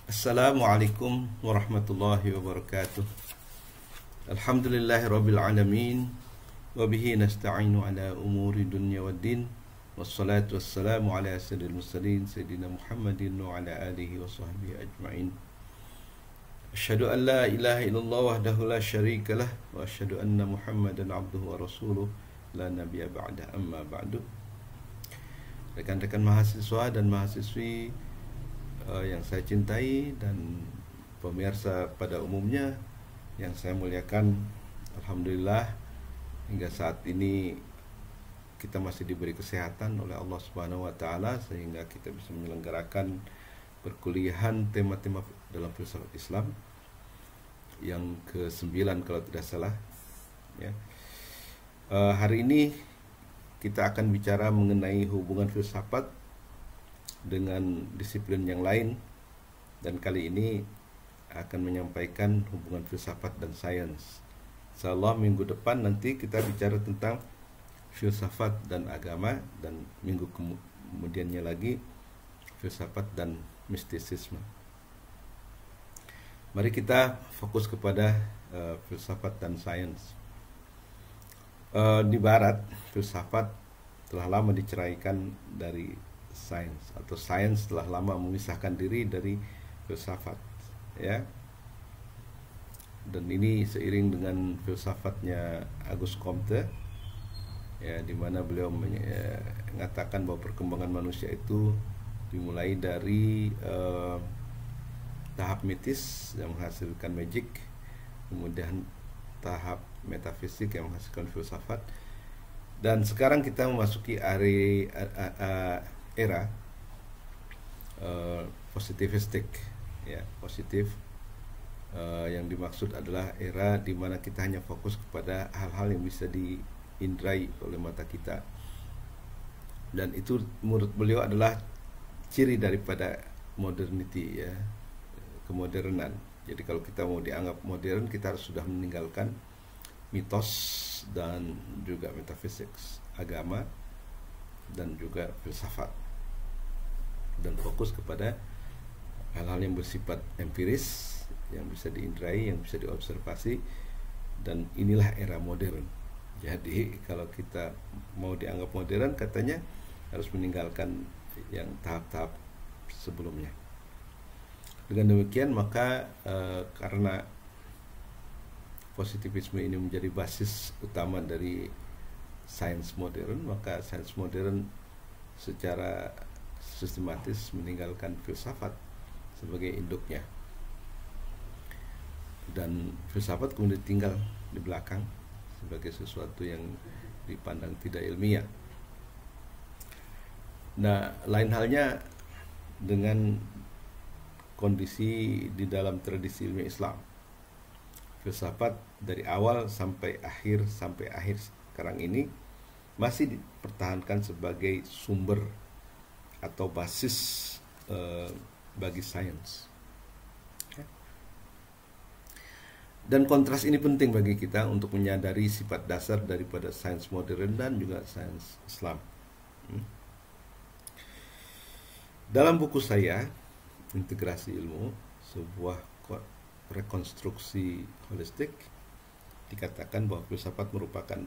Assalamualaikum warahmatullahi wabarakatuh. Alhamdulillahirabbil alamin wa bihi nasta'inu ala umuri dunya waddin. Wassalatu wassalamu ala sayyidil mursalin sayyidina Muhammadin wa ala alihi wa sahbihi ajma'in. Asyhadu an la ilaha illallah wahdahu la syarika lah wa asyhadu anna Muhammadan abduhu wa rasuluh la nabiyya ba'da, amma ba'du. Rekan-rekan mahasiswa dan mahasiswi yang saya cintai dan pemirsa pada umumnya yang saya muliakan, alhamdulillah hingga saat ini kita masih diberi kesehatan oleh Allah Subhanahu wa taala sehingga kita bisa menyelenggarakan perkuliahan tema-tema dalam filsafat Islam yang ke-9 kalau tidak salah ya. Hari ini kita akan bicara mengenai hubungan filsafat dengan disiplin yang lain, dan kali ini akan menyampaikan hubungan filsafat dan sains. Insyaallah minggu depan nanti kita bicara tentang filsafat dan agama, dan minggu kemudiannya lagi filsafat dan mistisisme. Mari kita fokus kepada filsafat dan sains. Di barat, filsafat telah lama diceraikan dari sains, atau sains telah lama memisahkan diri dari filsafat ya. Dan ini seiring dengan filsafatnya Auguste Comte ya, di mana beliau mengatakan bahwa perkembangan manusia itu dimulai dari tahap mitis yang menghasilkan magic, kemudian tahap metafisik yang menghasilkan filsafat, dan sekarang kita memasuki era positivistik ya. Positif yang dimaksud adalah era di mana kita hanya fokus kepada hal-hal yang bisa diindrai oleh mata kita, dan itu menurut beliau adalah ciri daripada modernity ya, kemodernan. Jadi kalau kita mau dianggap modern, kita harus sudah meninggalkan mitos dan juga metafisik, agama dan juga filsafat, dan fokus kepada hal-hal yang bersifat empiris, yang bisa diindrai, yang bisa diobservasi, dan inilah era modern. Jadi kalau kita mau dianggap modern, katanya harus meninggalkan yang tahap-tahap sebelumnya. Dengan demikian maka karena positivisme ini menjadi basis utama dari sains modern, maka sains modern secara sistematis meninggalkan filsafat sebagai induknya, dan filsafat kemudian tinggal di belakang sebagai sesuatu yang dipandang tidak ilmiah. Nah, lain halnya dengan kondisi di dalam tradisi ilmu Islam. Filsafat dari awal sampai akhir sekarang ini masih dipertahankan sebagai sumber atau basis bagi sains. Dan kontras ini penting bagi kita untuk menyadari sifat dasar daripada sains modern dan juga sains Islam. Dalam buku saya, Integrasi Ilmu, sebuah rekonstruksi holistik, dikatakan bahwa filsafat merupakan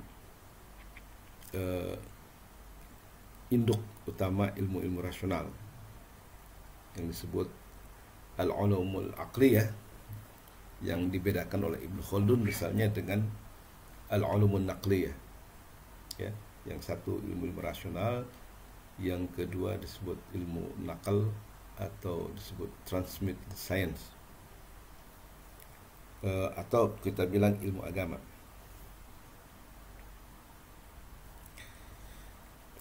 induk utama ilmu-ilmu rasional yang disebut al-ulumul aqliyah, yang dibedakan oleh Ibnu Khaldun misalnya dengan al-ulumun naqliyah ya. Yang satu ilmu rasional, yang kedua disebut ilmu nakal atau disebut transmit science, atau kita bilang ilmu agama.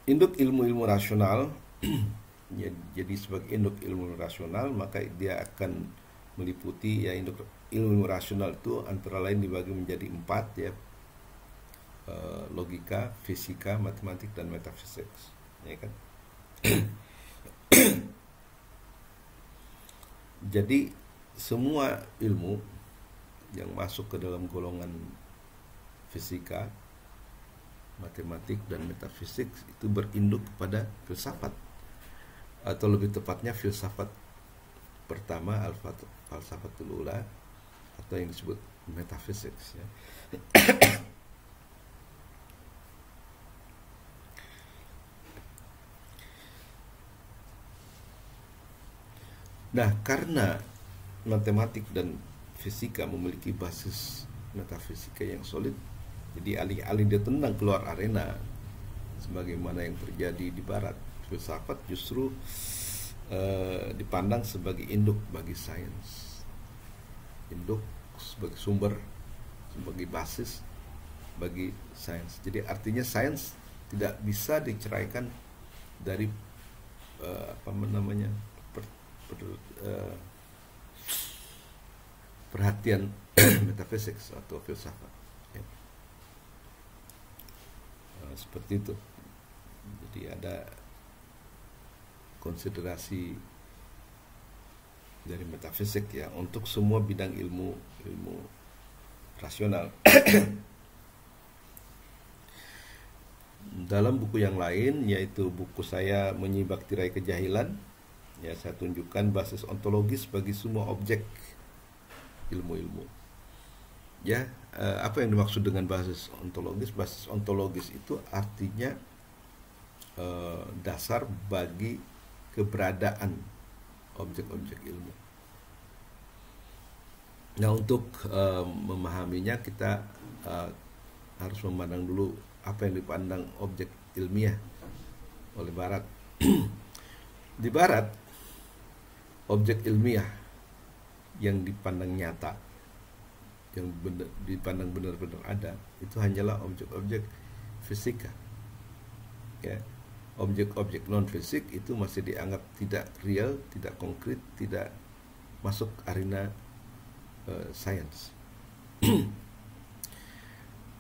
Induk ilmu-ilmu rasional jadi sebagai induk ilmu rasional, maka dia akan meliputi ya, induk ilmu rasional itu antara lain dibagi menjadi 4 ya, logika, fisika, matematik, dan metafisik ya kan. Jadi semua ilmu yang masuk ke dalam golongan fisika, matematik, dan metafisik itu berinduk kepada filsafat, atau lebih tepatnya filsafat pertama al-falsafatul ula atau yang disebut metaphysics ya. Nah, karena matematik dan fisika memiliki basis metafisika yang solid, jadi alih-alih dia tendang keluar arena sebagaimana yang terjadi di barat, filsafat justru dipandang sebagai induk bagi sains, induk sebagai sumber, sebagai basis bagi sains. Jadi artinya sains tidak bisa diceraikan dari perhatian metafisik atau filsafat ya. Seperti itu. Jadi ada konsiderasi dari metafisik ya untuk semua bidang ilmu rasional. Dalam buku yang lain, yaitu buku saya Menyibak Tirai Kejahilan, ya saya tunjukkan basis ontologis bagi semua objek ilmu-ilmu. Ya, apa yang dimaksud dengan basis ontologis? Basis ontologis itu artinya dasar bagi keberadaan objek-objek ilmu. Nah, untuk memahaminya kita harus memandang dulu apa yang dipandang objek ilmiah oleh Barat. Di Barat, objek ilmiah yang dipandang nyata, yang dipandang benar-benar ada, itu hanyalah objek-objek fisika. Ya, objek-objek non-fisik itu masih dianggap tidak real, tidak konkret, tidak masuk arena sains.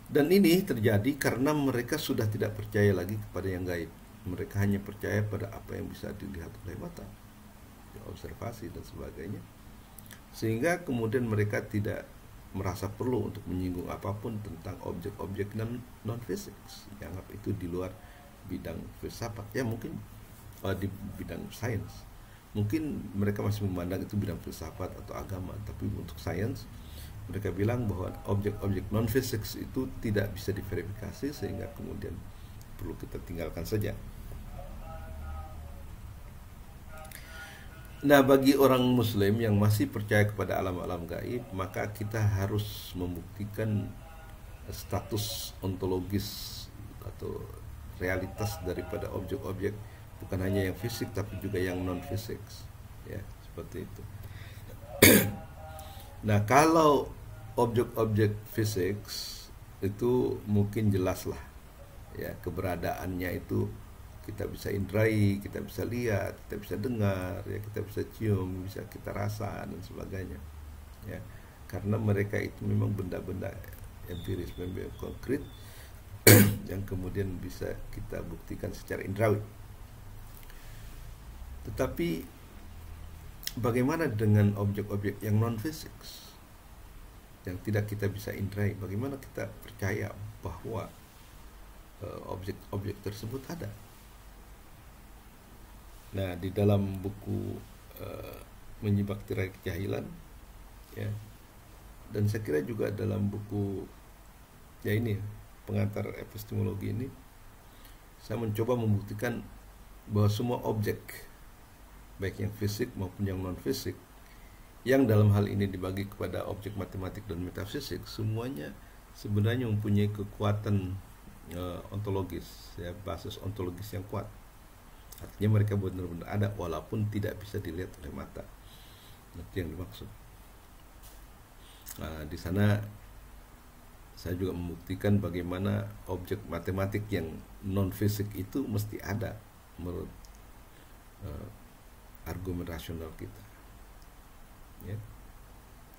Dan ini terjadi karena mereka sudah tidak percaya lagi kepada yang gaib. Mereka hanya percaya pada apa yang bisa dilihat oleh mata, observasi dan sebagainya. Sehingga kemudian mereka tidak merasa perlu untuk menyinggung apapun tentang objek-objek non-fisik. Dianggap itu di luar bidang filsafat. Ya mungkin di bidang sains. Mungkin mereka masih memandang itu bidang filsafat atau agama. Tapi untuk sains, mereka bilang bahwa objek-objek non-fisik itu tidak bisa diverifikasi, sehingga kemudian perlu kita tinggalkan saja. Nah, bagi orang Muslim yang masih percaya kepada alam-alam gaib, maka kita harus membuktikan status ontologis atau realitas daripada objek-objek, bukan hanya yang fisik tapi juga yang non-fisik, ya seperti itu. Nah, kalau objek-objek fisik itu mungkin jelas lah, ya keberadaannya itu kita bisa indrai, kita bisa lihat, kita bisa dengar, ya kita bisa cium, bisa kita rasa dan sebagainya. Ya, karena mereka itu memang benda-benda empiris, benda konkret yang kemudian bisa kita buktikan secara indrawi. Tetapi bagaimana dengan objek-objek yang non-fisik, yang tidak kita bisa indrai? Bagaimana kita percaya bahwa objek-objek tersebut ada? Nah, di dalam buku Menyibak Tirai Kejahilan, ya, dan saya kira juga dalam buku ya ini Pengantar Epistemologi ini, saya mencoba membuktikan bahwa semua objek, baik yang fisik maupun yang non-fisik, yang dalam hal ini dibagi kepada objek matematik dan metafisik, semuanya sebenarnya mempunyai kekuatan ontologis, ya, basis ontologis yang kuat. Artinya mereka benar-benar ada walaupun tidak bisa dilihat oleh mata. Itu yang dimaksud. Nah, di sana saya juga membuktikan bagaimana objek matematik yang non-fisik itu mesti ada menurut argumen rasional kita. Ya.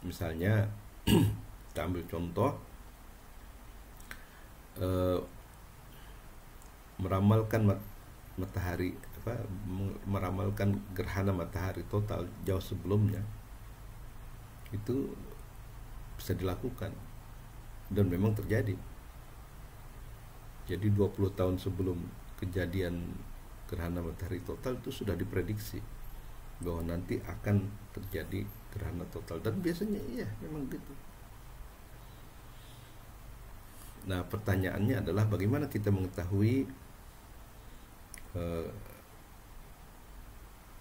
Misalnya kita ambil contoh meramalkan matahari, meramalkan gerhana matahari total jauh sebelumnya, itu bisa dilakukan dan memang terjadi. Jadi 20 tahun sebelum kejadian gerhana matahari total itu sudah diprediksi bahwa nanti akan terjadi gerhana total, dan biasanya iya memang gitu. Nah, pertanyaannya adalah bagaimana kita mengetahui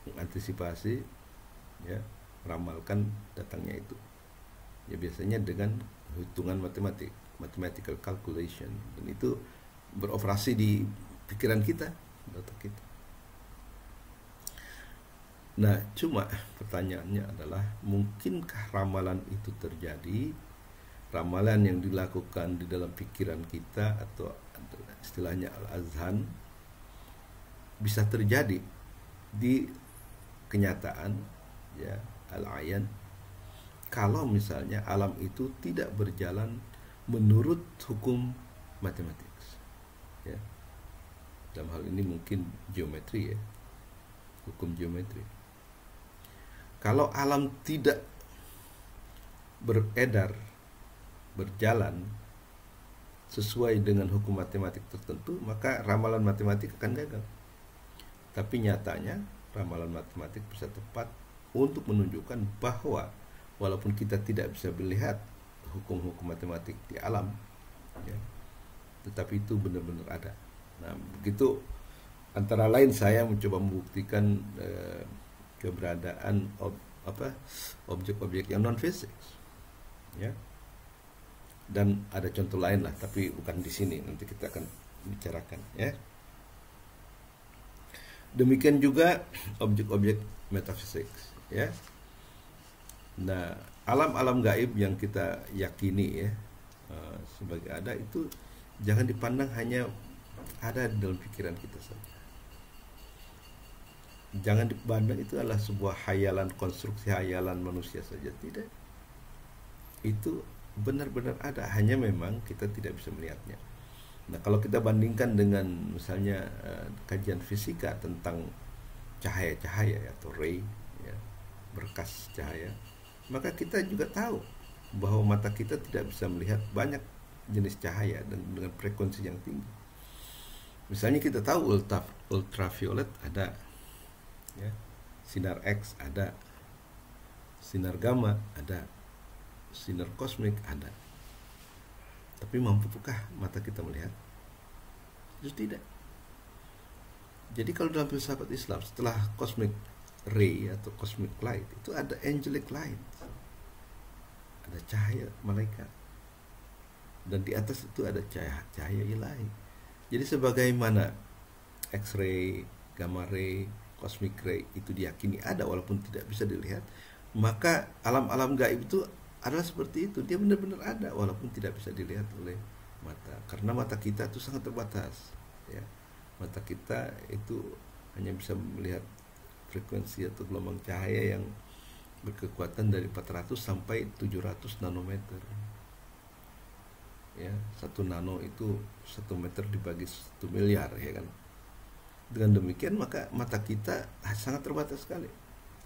mengantisipasi, ya, meramalkan datangnya itu. Ya biasanya dengan hitungan matematik, mathematical calculation, dan itu beroperasi di pikiran kita, otak kita. Nah, cuma pertanyaannya adalah mungkinkah ramalan itu terjadi? Ramalan yang dilakukan di dalam pikiran kita atau istilahnya al-azhan bisa terjadi di kenyataan, ya, al-ayan, kalau misalnya alam itu tidak berjalan menurut hukum matematik, ya. Dalam hal ini mungkin geometri, ya, hukum geometri. Kalau alam tidak beredar, berjalan sesuai dengan hukum matematik tertentu, maka ramalan matematik akan gagal. Tapi nyatanya ramalan matematik bisa tepat untuk menunjukkan bahwa walaupun kita tidak bisa melihat hukum-hukum matematik di alam, ya, tetapi itu benar-benar ada. Nah, begitu antara lain saya mencoba membuktikan keberadaan objek-objek yang non fisik, ya. Dan ada contoh lain lah, tapi bukan di sini, nanti kita akan bicarakan, ya. Demikian juga objek-objek metafisik, ya. Nah, alam-alam gaib yang kita yakini, ya, sebagai ada, itu jangan dipandang hanya ada di dalam pikiran kita saja. Jangan dipandang itu adalah sebuah hayalan, konstruksi hayalan manusia saja, tidak. Itu benar-benar ada, hanya memang kita tidak bisa melihatnya. Nah, kalau kita bandingkan dengan misalnya kajian fisika tentang cahaya-cahaya atau ray, ya, berkas cahaya, maka kita juga tahu bahwa mata kita tidak bisa melihat banyak jenis cahaya dan dengan frekuensi yang tinggi. Misalnya kita tahu ultraviolet ada, ya, sinar X ada, sinar gamma ada, sinar kosmik ada. Tapi mampukah mata kita melihat? Itu tidak. Jadi kalau dalam filsafat Islam, setelah cosmic ray atau cosmic light, itu ada angelic light, ada cahaya malaikat, dan di atas itu ada cahaya ilahi. Jadi sebagaimana X-ray, gamma ray, cosmic ray itu diyakini ada walaupun tidak bisa dilihat, maka alam-alam gaib itu adalah seperti itu. Dia benar-benar ada walaupun tidak bisa dilihat oleh mata, karena mata kita itu sangat terbatas, ya. Mata kita itu hanya bisa melihat frekuensi atau gelombang cahaya yang berkekuatan dari 400 sampai 700 nanometer, ya. 1 nano itu 1 meter dibagi 1 miliar, ya kan. Dengan demikian maka mata kita sangat terbatas sekali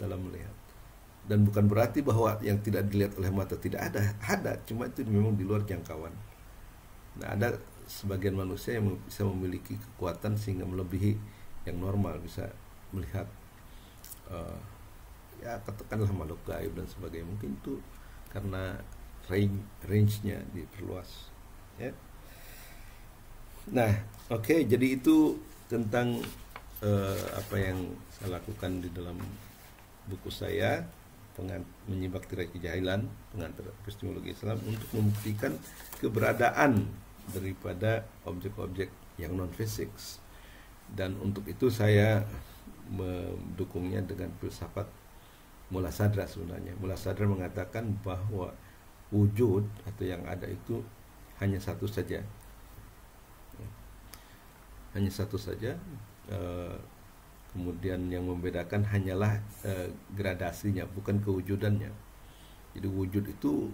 dalam melihat. Dan bukan berarti bahwa yang tidak dilihat oleh mata tidak ada, cuma itu memang di luar jangkauan. Nah, ada sebagian manusia yang bisa memiliki kekuatan sehingga melebihi yang normal, bisa melihat ya katakanlah makhluk gaib dan sebagainya. Mungkin itu karena range-nya diperluas, ya. Nah, oke, jadi itu tentang apa yang saya lakukan di dalam buku saya, Menyimak Tirai Kejahilan, Pengantar Epistemologi Islam, untuk membuktikan keberadaan daripada objek-objek yang non fisik. Dan untuk itu saya mendukungnya dengan filsafat Mullah Sadra. Sebenarnya Mullah Sadra mengatakan bahwa wujud atau yang ada itu hanya satu saja, kemudian yang membedakan hanyalah gradasinya, bukan kewujudannya. Jadi wujud itu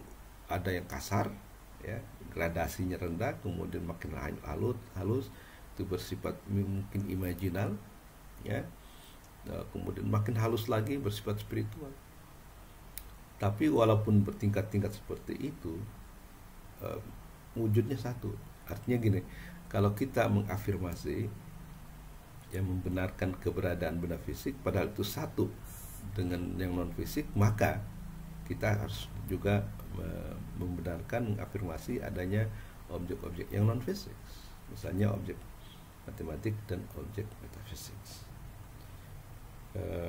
ada yang kasar, ya, gradasinya rendah, kemudian makin halus, itu bersifat mungkin imajinal, ya, kemudian makin halus lagi bersifat spiritual. Tapi walaupun bertingkat-tingkat seperti itu, wujudnya satu. Artinya gini, kalau kita mengafirmasi, yang membenarkan keberadaan benda fisik, padahal itu satu dengan yang non fisik, maka kita harus juga membenarkan, mengafirmasi adanya objek-objek yang non fisik, misalnya objek matematik dan objek metafisik.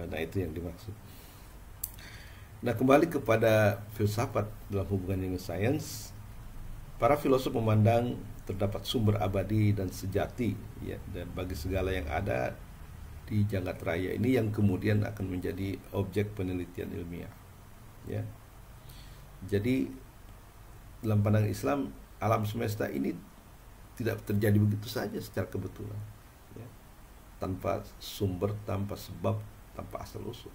Nah, itu yang dimaksud. Nah, kembali kepada filsafat dalam hubungan dengan sains, para filosof memandang terdapat sumber abadi dan sejati, ya, dan bagi segala yang ada di jagat raya ini yang kemudian akan menjadi objek penelitian ilmiah, ya. Jadi dalam pandangan Islam, alam semesta ini tidak terjadi begitu saja secara kebetulan, ya, tanpa sumber, tanpa sebab, tanpa asal usul.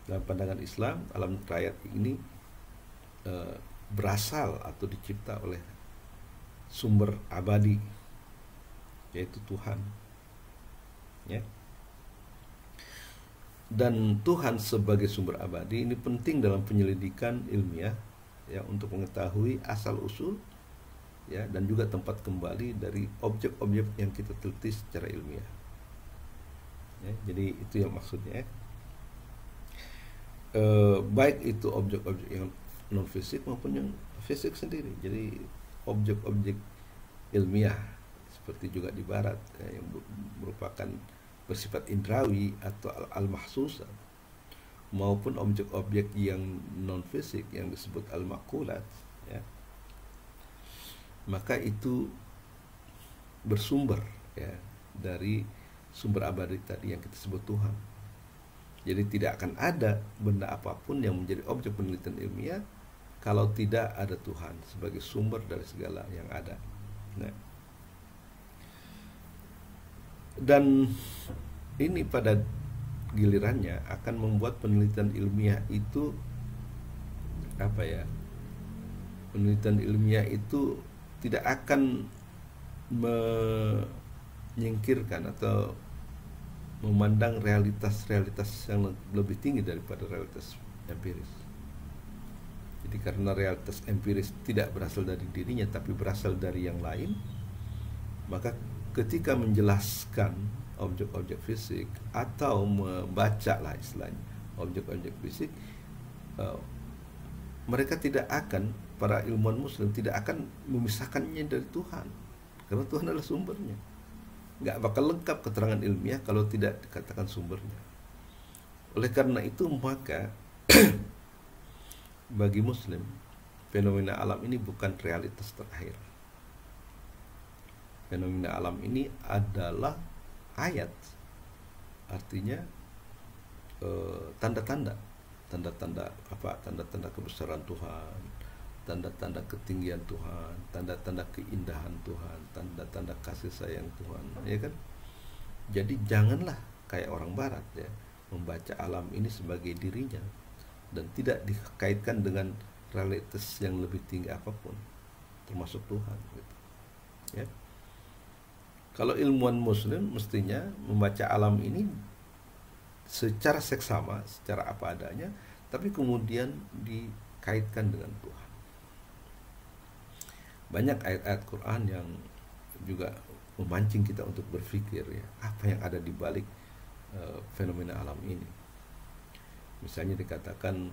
Dalam pandangan Islam, alam raya ini berasal atau dicipta oleh sumber abadi, yaitu Tuhan, ya. Dan Tuhan sebagai sumber abadi ini penting dalam penyelidikan ilmiah, ya, untuk mengetahui asal usul, ya, dan juga tempat kembali dari objek-objek yang kita teliti secara ilmiah, ya. Jadi itu yang maksudnya, baik itu objek-objek yang non fisik maupun yang fisik sendiri. Jadi objek-objek ilmiah seperti juga di barat, ya, yang merupakan bersifat indrawi atau al-mahsusat, maupun objek-objek yang non fisik yang disebut al-maqulat, ya, maka itu bersumber, ya, dari sumber abadi tadi yang kita sebut Tuhan. Jadi tidak akan ada benda apapun yang menjadi objek penelitian ilmiah kalau tidak ada Tuhan sebagai sumber dari segala yang ada. Nah, dan ini pada gilirannya akan membuat penelitian ilmiah itu penelitian ilmiah itu tidak akan menyingkirkan atau memandang realitas-realitas yang lebih tinggi daripada realitas empiris. Jadi karena realitas empiris tidak berasal dari dirinya tapi berasal dari yang lain, maka ketika menjelaskan objek-objek fisik atau membaca lah istilahnya objek-objek fisik, mereka tidak akan, para ilmuwan muslim tidak akan memisahkannya dari Tuhan, karena Tuhan adalah sumbernya. Nggak bakal lengkap keterangan ilmiah kalau tidak dikatakan sumbernya. Oleh karena itu maka bagi muslim fenomena alam ini bukan realitas terakhir. Fenomena alam ini adalah ayat, artinya tanda-tanda kebesaran Tuhan, tanda-tanda ketinggian Tuhan, tanda-tanda keindahan Tuhan, tanda-tanda kasih sayang Tuhan, ya kan? Jadi janganlah kayak orang barat, ya, membaca alam ini sebagai dirinya dan tidak dikaitkan dengan realitas yang lebih tinggi apapun, termasuk Tuhan, gitu, ya. Kalau ilmuwan muslim mestinya membaca alam ini secara seksama, secara apa adanya, tapi kemudian dikaitkan dengan Tuhan. Banyak ayat-ayat Quran yang juga memancing kita untuk berpikir, ya, apa yang ada di balik fenomena alam ini. Misalnya dikatakan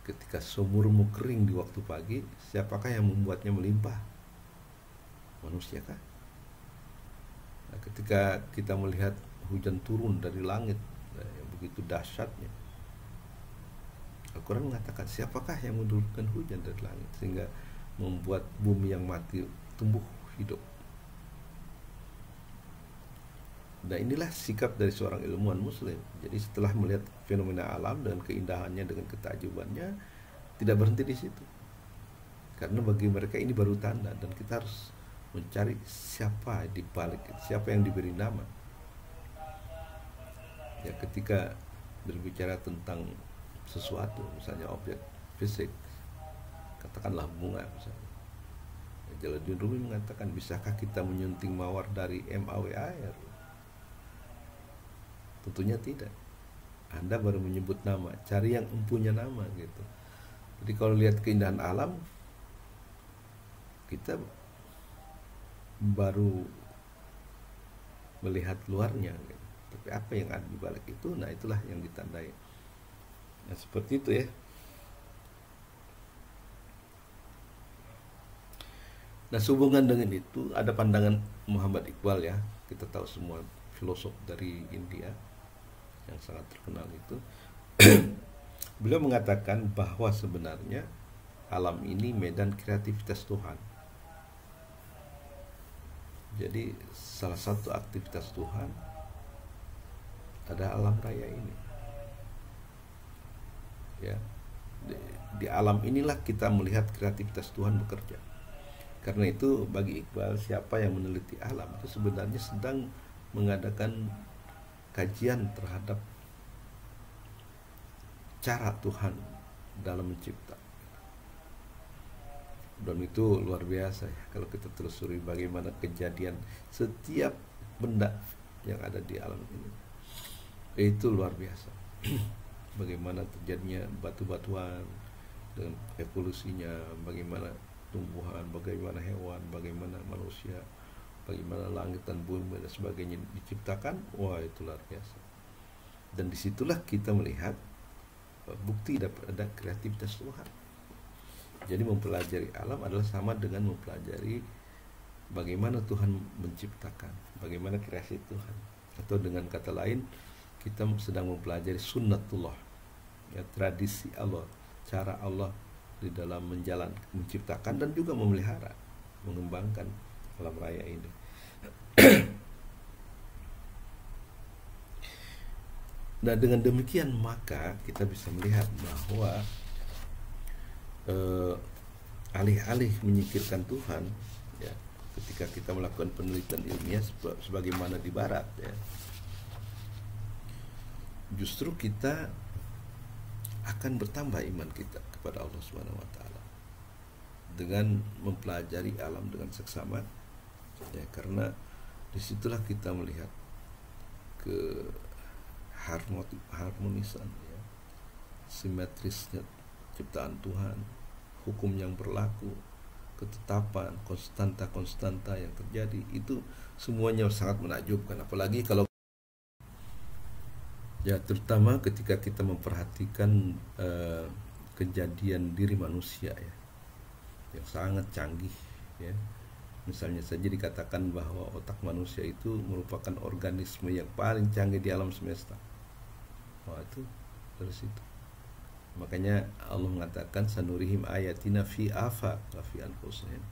ketika sumurmu kering di waktu pagi, siapakah yang membuatnya melimpah? Manusia kah? Nah, ketika kita melihat hujan turun dari langit, yang begitu dahsyatnya, Al-Quran mengatakan siapakah yang menurunkan hujan dari langit sehingga membuat bumi yang mati tumbuh hidup. Dan inilah sikap dari seorang ilmuwan muslim. Jadi setelah melihat fenomena alam dan keindahannya dengan ketakjubannya, tidak berhenti di situ, karena bagi mereka ini baru tanda dan kita harus mencari siapa di balik, siapa yang diberi nama. Ya, ketika berbicara tentang sesuatu, misalnya objek fisik, katakanlah bunga misalnya, Jalaluddin Rumi mengatakan, bisakah kita menyunting mawar dari MAW air? Tentunya tidak. Anda baru menyebut nama, cari yang mempunyai nama, gitu. Jadi kalau lihat keindahan alam, kita baru melihat luarnya, gitu. Tapi apa yang ada di balik itu, nah itulah yang ditandai Nah, seperti itu ya. Nah, sehubungan dengan itu ada pandangan Muhammad Iqbal ya. Kita tahu semua filosof dari India yang sangat terkenal itu. Beliau mengatakan bahwa sebenarnya alam ini medan kreativitas Tuhan. Jadi salah satu aktivitas Tuhan ada alam raya ini. Ya, di alam inilah kita melihat kreativitas Tuhan bekerja. Karena itu bagi Iqbal, siapa yang meneliti alam itu sebenarnya sedang mengadakan kajian terhadap cara Tuhan dalam mencipta. Dan itu luar biasa ya, kalau kita telusuri bagaimana kejadian setiap benda yang ada di alam ini. Itu luar biasa. Bagaimana terjadinya batu-batuan dengan evolusinya, bagaimana tumbuhan, bagaimana hewan, bagaimana manusia, bagaimana langit dan bumi dan sebagainya diciptakan. Wah, itu luar biasa. Dan disitulah kita melihat bukti ada kreativitas Tuhan. Jadi mempelajari alam adalah sama dengan mempelajari bagaimana Tuhan menciptakan, bagaimana kreasi Tuhan. Atau dengan kata lain, kita sedang mempelajari sunnatullah, ya, tradisi Allah, cara Allah di dalam menciptakan dan juga memelihara, mengembangkan alam raya ini. Nah, dengan demikian maka kita bisa melihat bahwa alih-alih menyingkirkan Tuhan, ya, ketika kita melakukan penelitian ilmiah sebagaimana di Barat, ya, justru kita akan bertambah iman kita kepada Allah Subhanahu wa taala dengan mempelajari alam dengan seksama, ya, karena disitulah kita melihat ke harmonisan, ya, simetrisnya ciptaan Tuhan, hukum yang berlaku, ketetapan, konstanta yang terjadi, itu semuanya sangat menakjubkan. Apalagi kalau, ya, terutama ketika kita memperhatikan kejadian diri manusia, ya, yang sangat canggih, ya. Misalnya saja dikatakan bahwa otak manusia itu merupakan organisme yang paling canggih di alam semesta. Wah, itu dari situ. Makanya Allah mengatakan sanurihim ayatina fi afaq wa fi anfusihim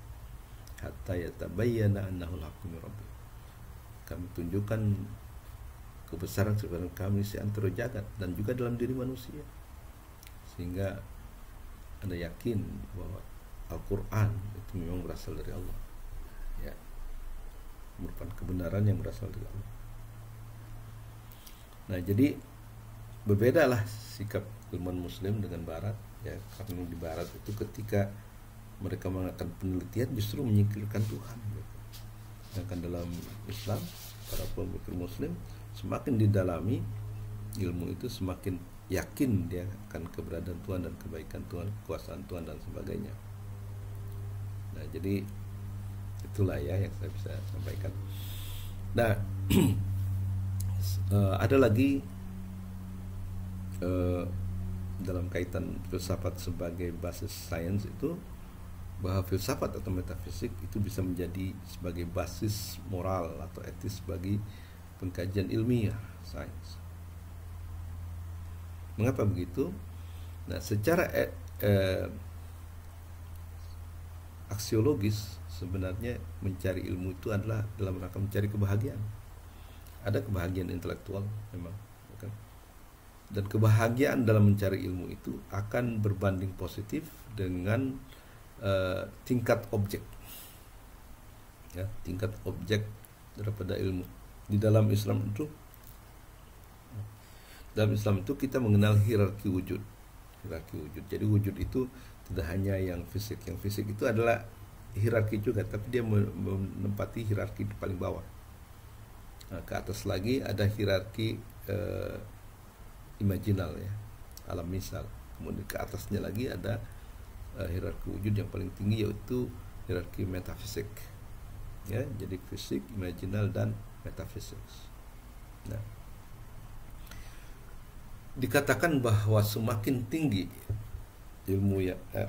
hatta yatabayyana annahu al-haqqu min rabbih. Kami tunjukkan kebesaran sebenarnya kami di antara jagat dan juga dalam diri manusia, sehingga Anda yakin bahwa Al-Quran itu memang berasal dari Allah, ya, merupakan kebenaran yang berasal dari Allah. Nah, jadi berbedalah sikap ilmuwan Muslim dengan Barat, ya, karena di Barat itu ketika mereka melakukan penelitian justru menyingkirkan Tuhan, gitu. Sedangkan dalam Islam, para pemikir Muslim semakin didalami ilmu itu, semakin yakin dia akan keberadaan Tuhan dan kebaikan Tuhan, kekuasaan Tuhan dan sebagainya. Nah, jadi itulah ya yang saya bisa sampaikan. Nah, ada lagi dalam kaitan filsafat sebagai basis sains itu, bahwa filsafat atau metafisik itu bisa menjadi sebagai basis moral atau etis bagi pengkajian ilmiah sains. Mengapa begitu? Nah, secara aksiologis sebenarnya mencari ilmu itu adalah dalam rangka mencari kebahagiaan. Ada kebahagiaan intelektual memang, bukan? Dan kebahagiaan dalam mencari ilmu itu akan berbanding positif dengan tingkat objek, ya, tingkat objek daripada ilmu. Di dalam Islam itu kita mengenal hierarki wujud. Jadi wujud itu tidak hanya yang fisik. Yang fisik itu adalah hierarki juga, tapi dia menempati hierarki di paling bawah. Nah, ke atas lagi ada hierarki imajinal, ya, alam misal. Kemudian ke atasnya lagi ada hierarki wujud yang paling tinggi, yaitu hierarki metafisik, ya. Jadi fisik, imajinal dan metafisik. Nah, dikatakan bahwa semakin tinggi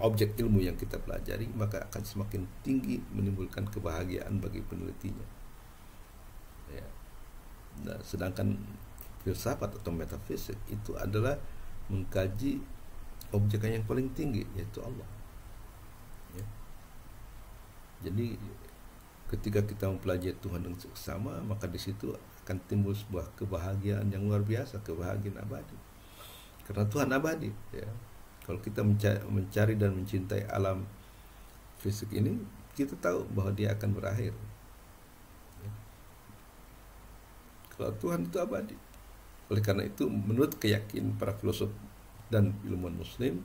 objek ilmu yang kita pelajari, maka akan semakin tinggi menimbulkan kebahagiaan bagi penelitinya. Ya. Nah, sedangkan filsafat atau metafisik itu adalah mengkaji objek yang paling tinggi, yaitu Allah. Ya. Jadi ketika kita mempelajari Tuhan dengan seksama, maka di situ akan timbul sebuah kebahagiaan yang luar biasa, kebahagiaan abadi. Karena Tuhan abadi. Ya. Kalau kita mencari dan mencintai alam fisik ini, kita tahu bahwa dia akan berakhir. Ya. Kalau Tuhan itu abadi. Oleh karena itu, menurut keyakinan para filosof dan ilmuwan Muslim,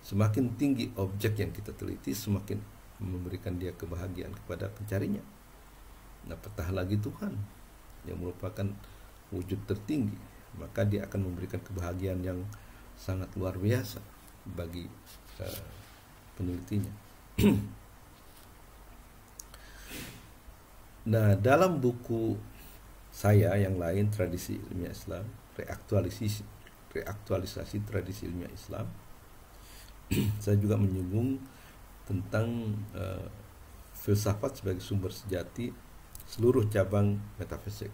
semakin tinggi objek yang kita teliti, semakin memberikan dia kebahagiaan kepada pencarinya. Nah, apatah lagi Tuhan yang merupakan wujud tertinggi, maka dia akan memberikan kebahagiaan yang sangat luar biasa bagi penelitinya. Nah, dalam buku saya yang lain, Tradisi Ilmiah Islam, reaktualisasi tradisi ilmiah Islam, saya juga menyinggung tentang filsafat sebagai sumber sejati seluruh cabang metafisik.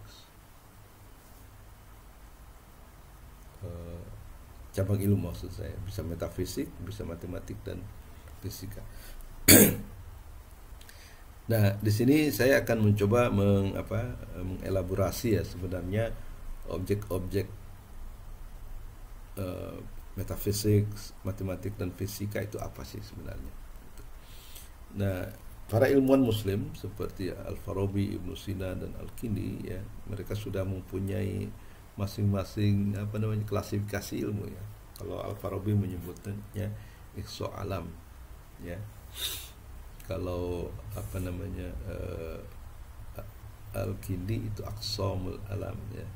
Cabang ilmu maksud saya, bisa metafisik, bisa matematik dan fisika. Nah, di sini saya akan mencoba mengelaborasi ya sebenarnya objek-objek metafisik, matematik dan fisika itu apa sih sebenarnya. Nah, para ilmuwan Muslim seperti Al-Farabi, Ibnu Sina dan Al-Kindi ya, mereka sudah mempunyai masing-masing klasifikasi ilmu ya. Kalau Al-Farabi menyebutnya ikhsa alam ya. Kalau Al-Kindi itu aqsamul alam ya.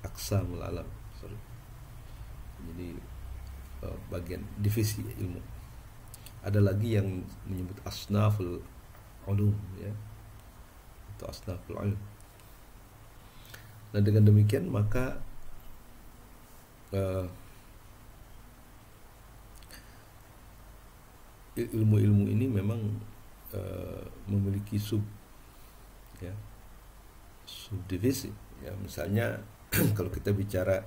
Aqsamul alam, sorry. Jadi bagian divisi ilmu. Ada lagi yang menyebut asnaful ulum ya. Itu asnaful ulum. Nah, dengan demikian maka ilmu-ilmu ini memang memiliki subdivisi ya. Misalnya kalau kita bicara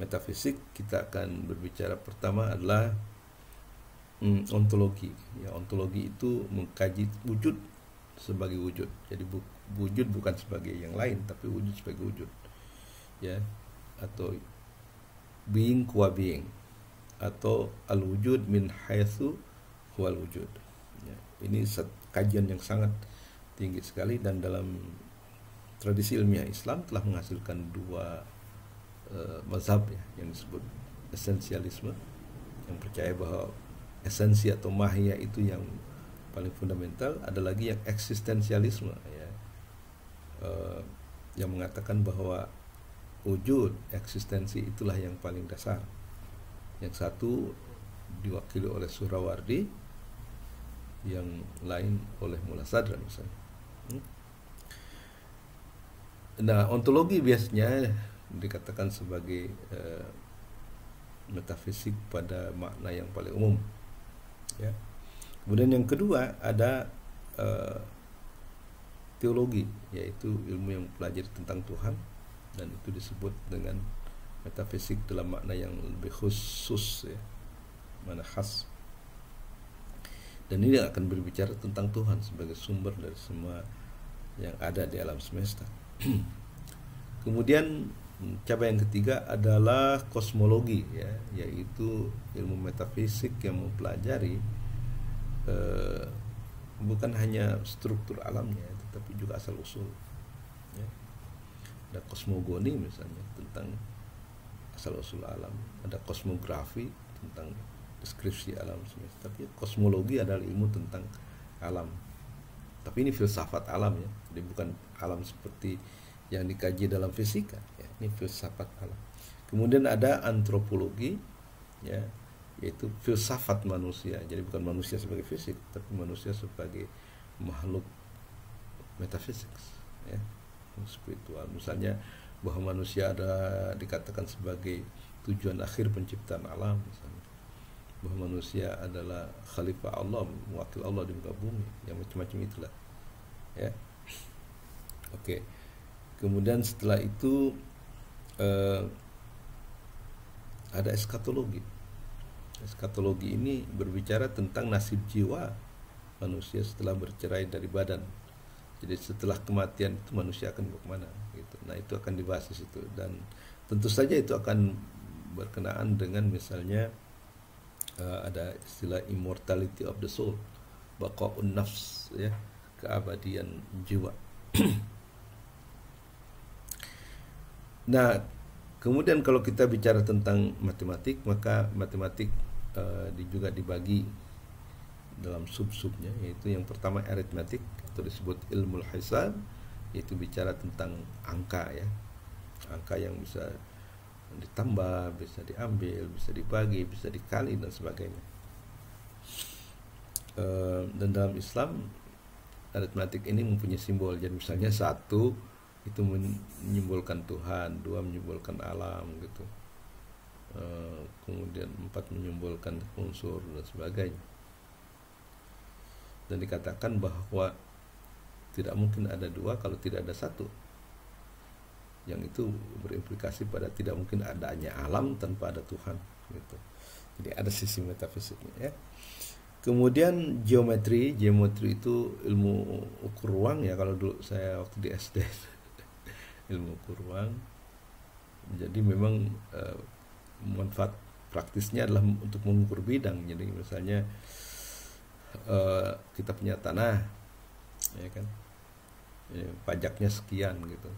metafisik, kita akan berbicara pertama adalah ontologi ya. Ontologi itu mengkaji wujud sebagai wujud. Jadi wujud bukan sebagai yang lain, tapi wujud sebagai wujud ya, atau being qua being, atau al-wujud min haitsu huwal wujud ya. Ini kajian yang sangat tinggi sekali, dan dalam tradisi ilmiah Islam telah menghasilkan dua mazhab ya, yang disebut esensialisme, yang percaya bahwa esensi atau mahiyah itu yang paling fundamental. Ada lagi yang eksistensialisme ya, yang mengatakan bahwa wujud, eksistensi itulah yang paling dasar. Yang satu diwakili oleh Suhrawardi, yang lain oleh Mullah Sadran misalnya. Nah, ontologi biasanya dikatakan sebagai metafisik pada makna yang paling umum ya. Kemudian yang kedua ada teologi, yaitu ilmu yang mempelajari tentang Tuhan, dan itu disebut dengan metafisik dalam makna yang lebih khusus ya, mana khas. Dan ini akan berbicara tentang Tuhan sebagai sumber dari semua yang ada di alam semesta. Kemudian cabang yang ketiga adalah kosmologi ya, yaitu ilmu metafisik yang mempelajari bukan hanya struktur alamnya, tetapi juga asal usul ya. Ada kosmogoni misalnya tentang asal usul alam, ada kosmografi tentang deskripsi alam semesta. Tapi kosmologi adalah ilmu tentang alam, tapi ini filsafat alam ya, jadi bukan alam seperti yang dikaji dalam fisika ya, ini filsafat alam. Kemudian ada antropologi ya, yaitu filsafat manusia, jadi bukan manusia sebagai fisik, tapi manusia sebagai makhluk metafisik ya, spiritual. Misalnya bahwa manusia ada dikatakan sebagai tujuan akhir penciptaan alam misalnya, bahwa manusia adalah khalifah Allah, wakil Allah di muka bumi, yang macam-macam itulah ya. Oke. Kemudian setelah itu ada eskatologi. Eskatologi ini berbicara tentang nasib jiwa manusia setelah bercerai dari badan. Jadi setelah kematian itu manusia akan kemana gitu. Nah itu akan dibahas di situ, dan tentu saja itu akan berkenaan dengan misalnya ada istilah immortality of the soul, baqaun nafs ya, keabadian jiwa. Nah kemudian kalau kita bicara tentang matematik, maka matematik juga dibagi dalam sub-subnya, yaitu yang pertama aritmetik atau disebut ilmu hisab, yaitu bicara tentang angka ya, angka yang bisa ditambah, bisa diambil, bisa dibagi, bisa dikali dan sebagainya. Dan dalam Islam aritmetik ini mempunyai simbol. Jadi misalnya 1 itu menyimbolkan Tuhan, 2 menyimbolkan alam gitu, kemudian 4 menyimbolkan unsur dan sebagainya. Dan dikatakan bahwa tidak mungkin ada 2 kalau tidak ada 1, yang itu berimplikasi pada tidak mungkin adanya alam tanpa ada Tuhan gitu. Jadi ada sisi metafisiknya ya. Kemudian geometri itu ilmu ukur ruang ya, kalau dulu saya waktu di SD ilmu ukur ruang. Jadi memang manfaat praktisnya adalah untuk mengukur bidang. Jadi misalnya kita punya tanah ya kan, pajaknya sekian gitu,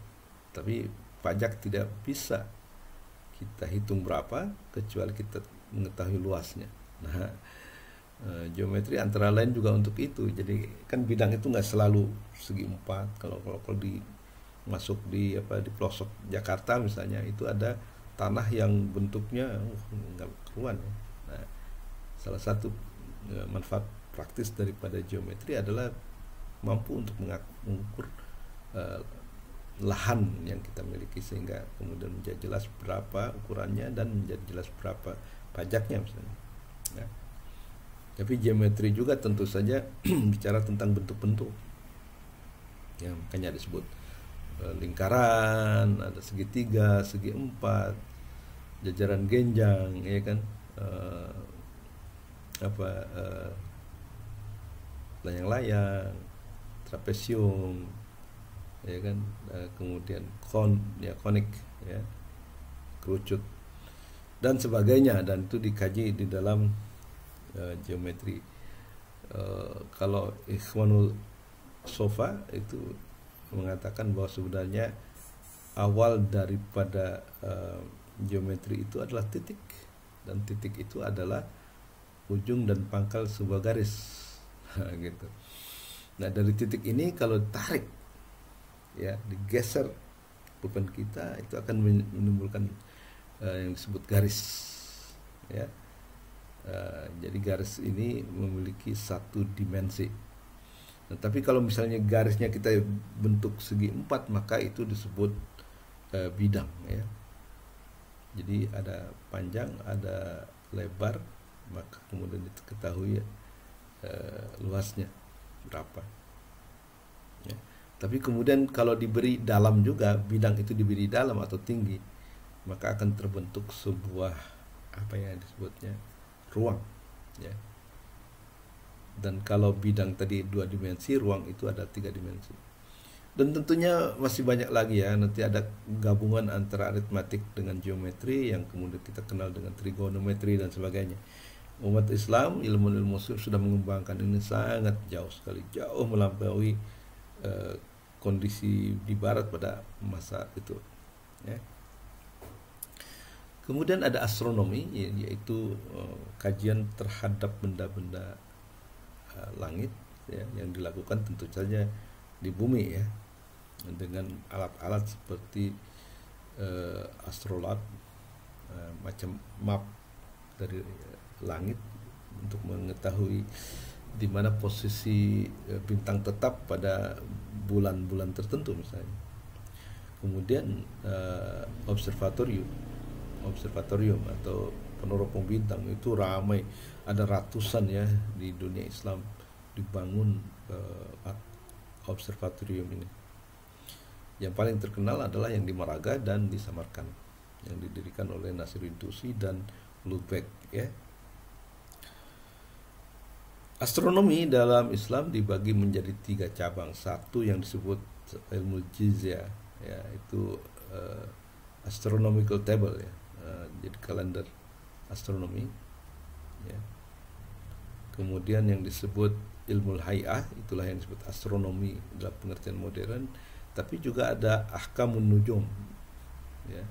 tapi pajak tidak bisa kita hitung berapa kecuali kita mengetahui luasnya. Nah geometri antara lain juga untuk itu. Jadi kan bidang itu nggak selalu segi 4. Kalau di masuk di pelosok Jakarta misalnya, itu ada tanah yang bentuknya nggak keruan ya. Nah salah satu manfaat praktis daripada geometri adalah mampu untuk mengukur lahan yang kita miliki, sehingga kemudian menjadi jelas berapa ukurannya dan menjadi jelas berapa pajaknya misalnya ya. Tapi geometri juga tentu saja bicara tentang bentuk-bentuk ya, makanya disebut lingkaran, ada segitiga, segi 4, jajaran genjang ya kan, layang-layang, trapesium ya kan, kemudian konik ya, kerucut dan sebagainya, dan itu dikaji di dalam geometri. Kalau Ikhwanul Sofa itu mengatakan bahwa sebenarnya awal daripada geometri itu adalah titik, dan titik itu adalah ujung dan pangkal sebuah garis gitu. Nah dari titik ini kalau tarik ya, digeser pulpen kita, itu akan menimbulkan yang disebut garis ya. Jadi garis ini memiliki satu dimensi. Nah, tapi kalau misalnya garisnya kita bentuk segi 4, maka itu disebut bidang ya. Jadi ada panjang, ada lebar, maka kemudian diketahui luasnya berapa ya. Tapi kemudian kalau diberi dalam juga, bidang itu diberi dalam atau tinggi, maka akan terbentuk sebuah disebutnya ruang ya. Dan kalau bidang tadi 2 dimensi, ruang itu ada 3 dimensi. Dan tentunya masih banyak lagi ya, nanti ada gabungan antara aritmatik dengan geometri yang kemudian kita kenal dengan trigonometri dan sebagainya. Umat Islam, ilmu-ilmu sudah mengembangkan ini sangat jauh sekali, jauh melampaui kondisi di barat pada masa itu ya. Kemudian ada astronomi, yaitu kajian terhadap benda-benda langit ya, yang dilakukan tentu saja di bumi ya, dengan alat-alat seperti astrolab, macam map dari langit untuk mengetahui di mana posisi bintang tetap pada bulan-bulan tertentu misalnya. Kemudian observatorium atau peneropong bintang itu ramai, ada ratusan ya di dunia Islam dibangun observatorium ini. Yang paling terkenal adalah yang di Malaga dan di Samarkand yang didirikan oleh Nasiruddin Tusi dan Ludwig ya. Astronomi dalam Islam dibagi menjadi 3 cabang. Satu yang disebut ilmu jizya, ya itu astronomical table ya, jadi kalender astronomi ya. Kemudian yang disebut ilmu hay'ah, itulah yang disebut astronomi dalam pengertian modern. Tapi juga ada ahkamun nujum ya,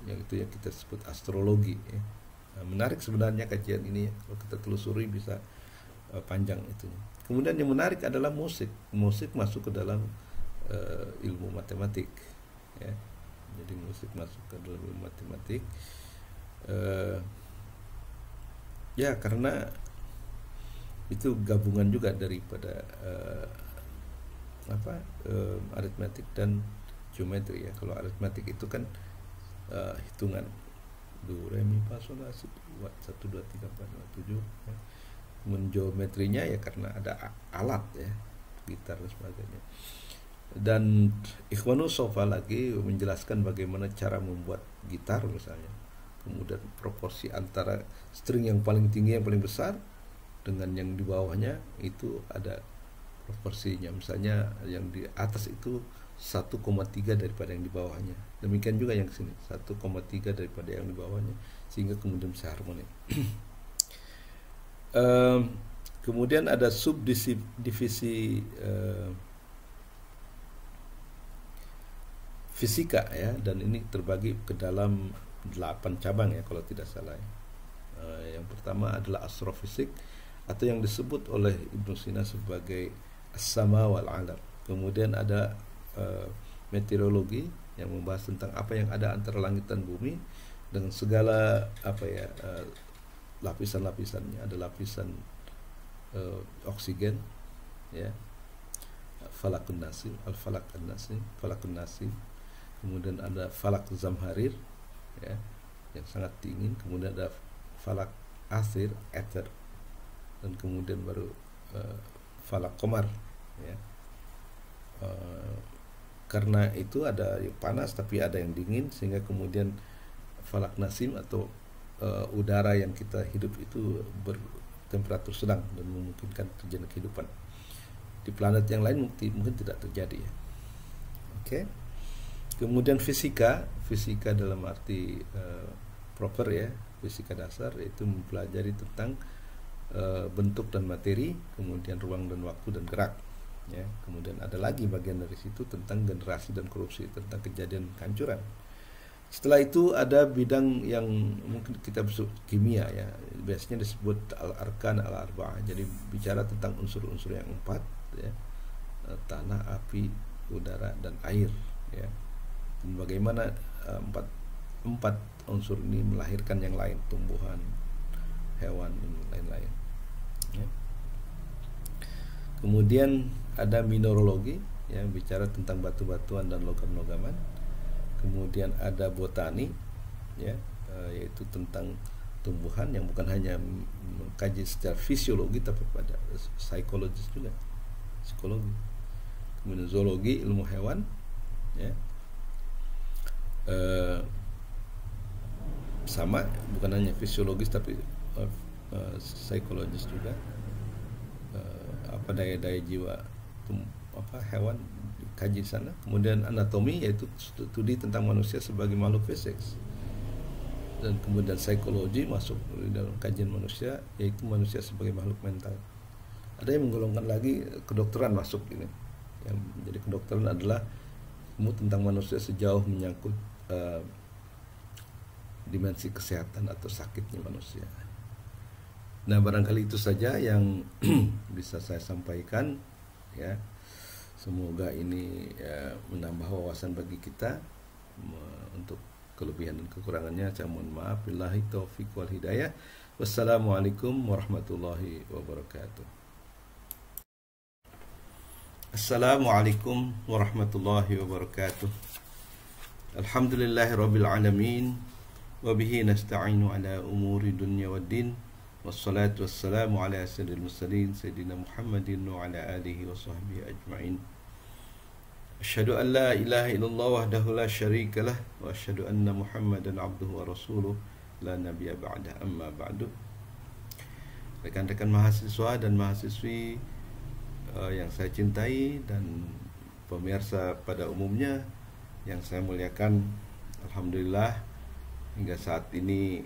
yang itu yang kita sebut astrologi ya. Menarik sebenarnya kajian ini, kalau kita telusuri bisa panjang itu. Kemudian yang menarik adalah musik masuk ke dalam ilmu matematik ya. Jadi musik masuk ke dalam ilmu matematik ya, karena itu gabungan juga daripada aritmetik dan geometri ya. Kalau aritmetik itu kan hitungan do re mi fa sol la si 1 2 3 4 5 7 ya. Kemudian geometrinya ya karena ada alat ya, gitar dan sebagainya. Dan Ikhwanul Sofa lagi menjelaskan bagaimana cara membuat gitar misalnya. Kemudian proporsi antara string yang paling tinggi, yang paling besar dengan yang di bawahnya itu ada proporsinya. Misalnya yang di atas itu 1,3 daripada yang di bawahnya. Demikian juga yang sini 1,3 daripada yang di bawahnya, sehingga kemudian bisa harmoni. Kemudian ada subdivisi fisika ya, dan ini terbagi ke dalam 8 cabang ya kalau tidak salah ya. Yang pertama adalah astrofisik atau yang disebut oleh Ibnu Sina sebagai as-sama wal alam. Kemudian ada meteorologi yang membahas tentang apa yang ada antara langit dan bumi dengan segala lapisan-lapisannya. Ada lapisan oksigen ya, falakun nasim, al-falak an-nasim, falakun nasim. Kemudian ada falak zamharir ya, yang sangat dingin. Kemudian ada falak asir, ether, dan kemudian baru falak komar ya. Karena itu ada yang panas tapi ada yang dingin, sehingga kemudian falak nasim atau udara yang kita hidup itu bertemperatur sedang dan memungkinkan terjadi kehidupan. Di planet yang lain mungkin tidak terjadi ya. Oke. Kemudian fisika dalam arti proper ya, fisika dasar, yaitu mempelajari tentang bentuk dan materi, kemudian ruang dan waktu dan gerak ya. Kemudian ada lagi bagian dari situ tentang generasi dan korupsi, tentang kejadian kehancuran. Setelah itu ada bidang yang mungkin kita sebut kimia ya, biasanya disebut al-arkan al-arba'ah. Jadi bicara tentang unsur-unsur yang 4 ya, tanah, api, udara, dan air ya. Dan bagaimana empat unsur ini melahirkan yang lain, tumbuhan, hewan, dan lain-lain ya. Kemudian ada mineralogi yang bicara tentang batu-batuan dan logam-logaman. Kemudian ada botani ya, yaitu tentang tumbuhan yang bukan hanya mengkaji secara fisiologi tapi pada psikologis juga, psikologi. Kemudian zoologi, ilmu hewan ya, sama, bukan hanya fisiologis tapi psikologis juga. Daya-daya jiwa hewan dikaji sana. Kemudian anatomi, yaitu studi tentang manusia sebagai makhluk fisik. Dan kemudian psikologi masuk di dalam kajian manusia, yaitu manusia sebagai makhluk mental. Ada yang menggolongkan lagi kedokteran masuk ini. Yang menjadi kedokteran adalah ilmu tentang manusia sejauh menyangkut dimensi kesehatan atau sakitnya manusia. Nah, barangkali itu saja yang bisa saya sampaikan ya. Semoga ini menambah wawasan bagi kita. Untuk kelebihan dan kekurangannya saya mohon maaf. Billahi taufiq wal hidayah. Wassalamualaikum warahmatullahi wabarakatuh. Assalamualaikum warahmatullahi wabarakatuh. Alhamdulillahirabbil alamin wa bihi nasta'inu ala umuri dunya waddin. Wassalatu wassalamu ala sayyidil mursalin sayyidina Muhammadin wa ala alihi wa sahbihi ajma'in. Asyhadu an la ilaha illallah wahdahu la syarikalah wa asyhadu anna Muhammadan abduhu wa rasuluh la nabiyya ba'da, amma ba'du. Rekan-rekan mahasiswa dan mahasiswi yang saya cintai dan pemirsa pada umumnya yang saya muliakan, alhamdulillah hingga saat ini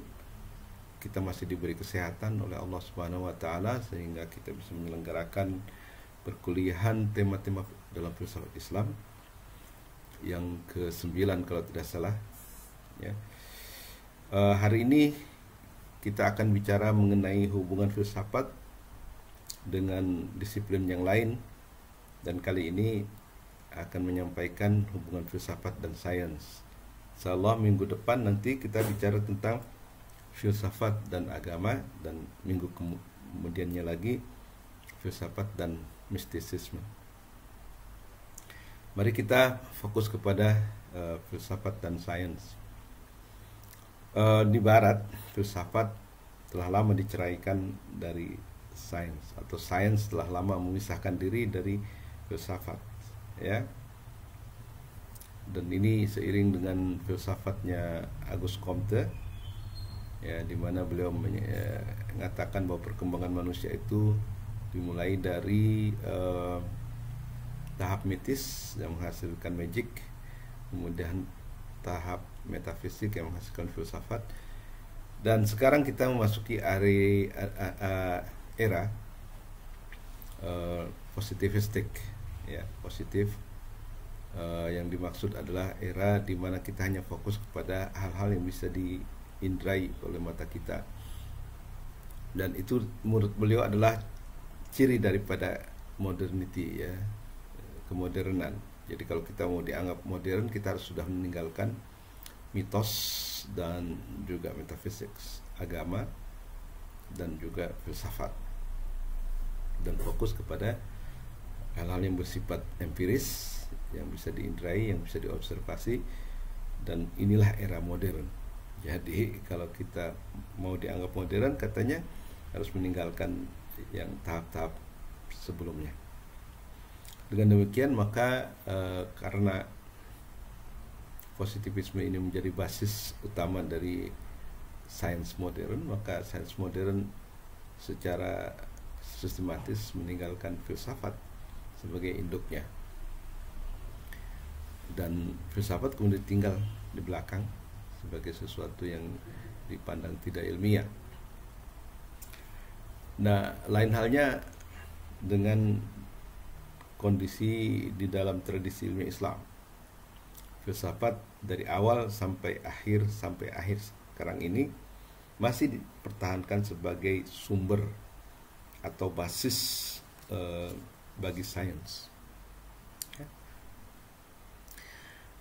kita masih diberi kesehatan oleh Allah Subhanahu wa taala sehingga kita bisa menyelenggarakan perkuliahan tema-tema dalam filsafat Islam yang ke-9 kalau tidak salah ya. Hari ini kita akan bicara mengenai hubungan filsafat dengan disiplin yang lain, dan kali ini akan menyampaikan hubungan filsafat dan sains. Insyaallah minggu depan nanti kita bicara tentang filsafat dan agama, dan minggu kemudiannya lagi filsafat dan mistisisme. Mari kita fokus kepada filsafat dan sains. Di barat, filsafat telah lama diceraikan dari sains, atau sains telah lama memisahkan diri dari filsafat ya. Dan ini seiring dengan filsafatnya Auguste Comte ya, di mana beliau mengatakan bahwa perkembangan manusia itu dimulai dari tahap mitis yang menghasilkan magic, kemudian tahap metafisik yang menghasilkan filsafat, dan sekarang kita memasuki era positivistik ya, positif. Yang dimaksud adalah era di mana kita hanya fokus kepada hal-hal yang bisa diindrai oleh mata kita, dan itu menurut beliau adalah ciri daripada modernity ya, kemodernan. Jadi kalau kita mau dianggap modern, kita harus sudah meninggalkan mitos dan juga metafisik, agama dan juga filsafat, dan fokus kepada hal-hal yang bersifat empiris, yang bisa diindrai, yang bisa diobservasi, dan inilah era modern. Jadi kalau kita mau dianggap modern, katanya harus meninggalkan yang tahap-tahap sebelumnya. Dengan demikian maka karena positivisme ini menjadi basis utama dari sains modern, maka sains modern secara sistematis meninggalkan filsafat sebagai induknya, dan filsafat kemudian tinggal di belakang sebagai sesuatu yang dipandang tidak ilmiah. Nah, lain halnya dengan kondisi di dalam tradisi ilmiah Islam. Filsafat dari awal sampai akhir sekarang ini masih dipertahankan sebagai sumber atau basis bagi sains.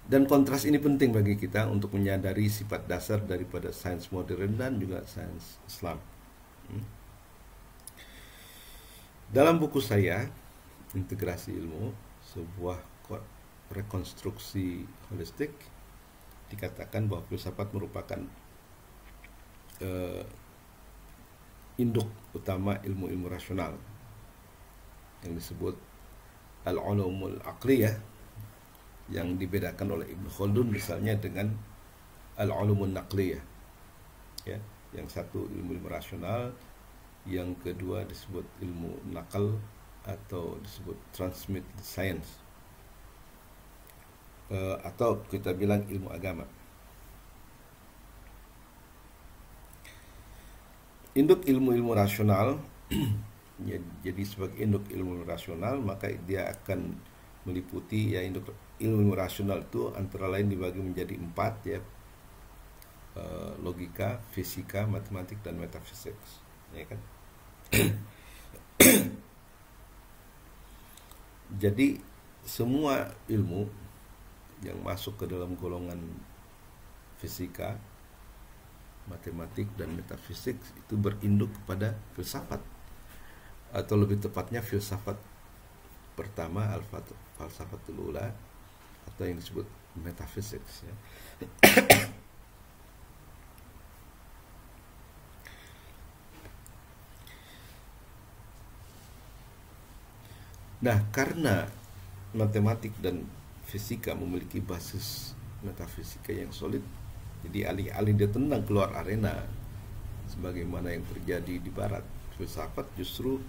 Dan kontras ini penting bagi kita untuk menyadari sifat dasar daripada sains modern dan juga sains Islam. Dalam buku saya, Integrasi Ilmu, sebuah rekonstruksi holistik, dikatakan bahwa filsafat merupakan induk utama ilmu-ilmu rasional yang disebut al-ulumul aqliyah, yang dibedakan oleh Ibnu Khaldun misalnya dengan al-ulumun naqliyah ya. Yang satu ilmu-ilmu rasional, yang kedua disebut ilmu nakal atau disebut transmit science, atau kita bilang ilmu agama. Induk ilmu-ilmu rasional ya, jadi sebagai induk ilmu rasional maka dia akan meliputi ya, induk ilmu rasional itu antara lain dibagi menjadi 4 ya, logika, fisika, matematik, dan metafisik ya kan. Jadi semua ilmu yang masuk ke dalam golongan fisika, matematik, dan metafisik itu berinduk kepada filsafat, atau lebih tepatnya filsafat pertama al-falsafatul ula atau yang disebut metaphysics, ya. Nah, karena matematik dan fisika memiliki basis metafisika yang solid, jadi alih-alih dia tendang keluar arena sebagaimana yang terjadi di barat, filsafat justru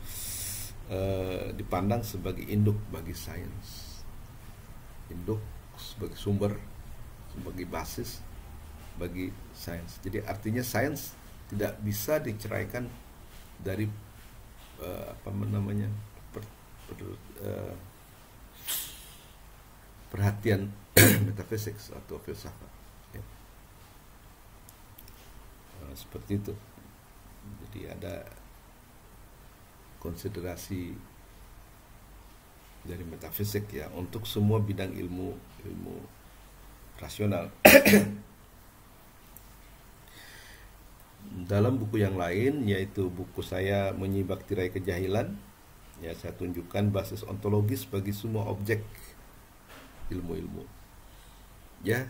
dipandang sebagai induk bagi sains, induk sebagai sumber, sebagai basis bagi sains. Jadi artinya sains tidak bisa diceraikan dari perhatian metafisik atau filsafat, ya. Seperti itu. Jadi ada konsiderasi dari metafisik, ya, untuk semua bidang ilmu rasional. Dalam buku yang lain, yaitu buku saya Menyibak Tirai Kejahilan, ya, saya tunjukkan basis ontologis bagi semua objek ilmu-ilmu. Ya,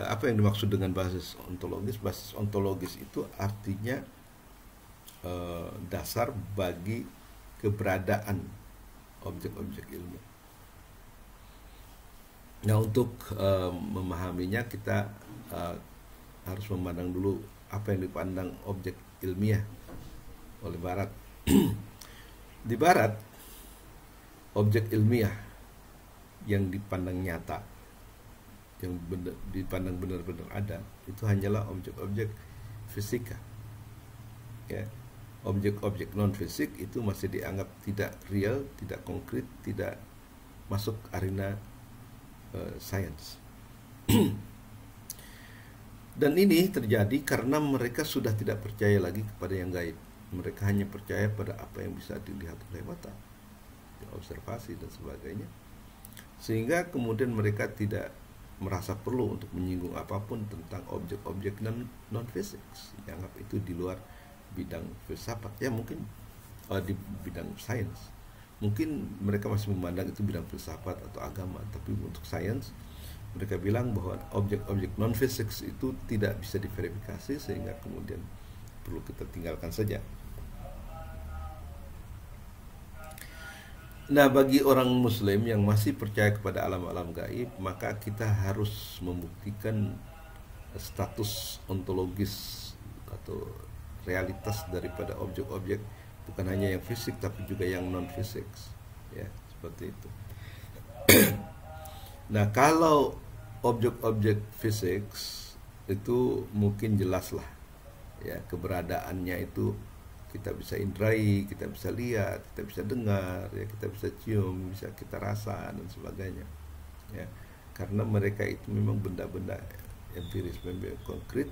apa yang dimaksud dengan basis ontologis? Basis ontologis itu artinya dasar bagi keberadaan objek-objek ilmu. Nah, untuk memahaminya kita harus memandang dulu apa yang dipandang objek ilmiah oleh Barat. Di Barat, objek ilmiah yang dipandang nyata, yang dipandang benar-benar ada, itu hanyalah objek-objek fisika, ya. Objek-objek non fisik itu masih dianggap tidak real, tidak konkret, tidak masuk arena sains. Dan ini terjadi karena mereka sudah tidak percaya lagi kepada yang gaib. Mereka hanya percaya pada apa yang bisa dilihat oleh mata, observasi dan sebagainya. Sehingga kemudian mereka tidak merasa perlu untuk menyinggung apapun tentang objek-objek non fisik. Dianggap itu di luar bidang filsafat, ya, mungkin di bidang sains. Mungkin mereka masih memandang itu bidang filsafat atau agama, tapi untuk sains mereka bilang bahwa objek-objek non fisik itu tidak bisa diverifikasi, sehingga kemudian perlu kita tinggalkan saja. Nah, bagi orang muslim yang masih percaya kepada alam-alam gaib, maka kita harus membuktikan status ontologis atau realitas daripada objek-objek, bukan hanya yang fisik tapi juga yang non fisik, ya, seperti itu. Nah, kalau objek-objek fisik itu mungkin jelas lah, ya, keberadaannya itu kita bisa indrai, kita bisa lihat, kita bisa dengar, ya, kita bisa cium, bisa kita rasa dan sebagainya, ya, karena mereka itu memang benda-benda empiris, benda konkret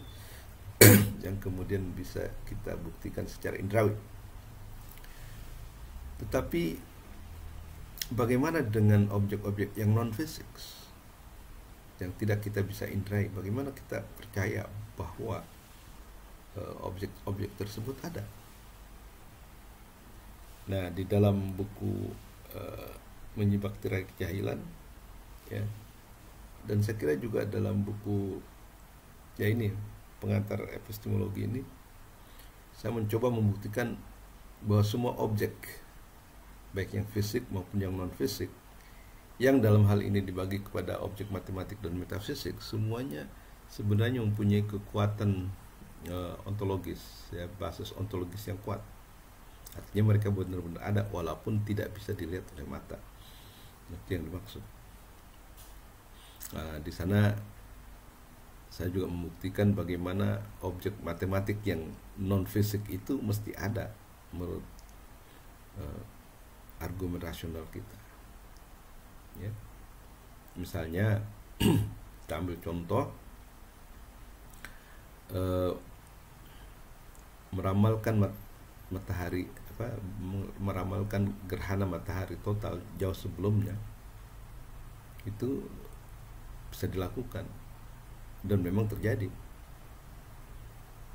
yang kemudian bisa kita buktikan secara indrawi. Tetapi bagaimana dengan objek-objek yang non fisik, yang tidak kita bisa indrai? Bagaimana kita percaya bahwa objek-objek tersebut ada? Nah, di dalam buku Menyibak Tirai Kejahilan, ya, dan saya kira juga dalam buku, ya, ini Pengantar Epistemologi ini, saya mencoba membuktikan bahwa semua objek, baik yang fisik maupun yang non fisik, yang dalam hal ini dibagi kepada objek matematik dan metafisik, semuanya sebenarnya mempunyai kekuatan ontologis, ya, basis ontologis yang kuat. Artinya mereka benar-benar ada walaupun tidak bisa dilihat oleh mata. Itu yang dimaksud. Nah, di sana saya juga membuktikan bagaimana objek matematik yang non fisik itu mesti ada menurut argumen rasional kita, ya. Misalnya kita ambil contoh meramalkan matahari, meramalkan gerhana matahari total jauh sebelumnya, itu bisa dilakukan dan memang terjadi.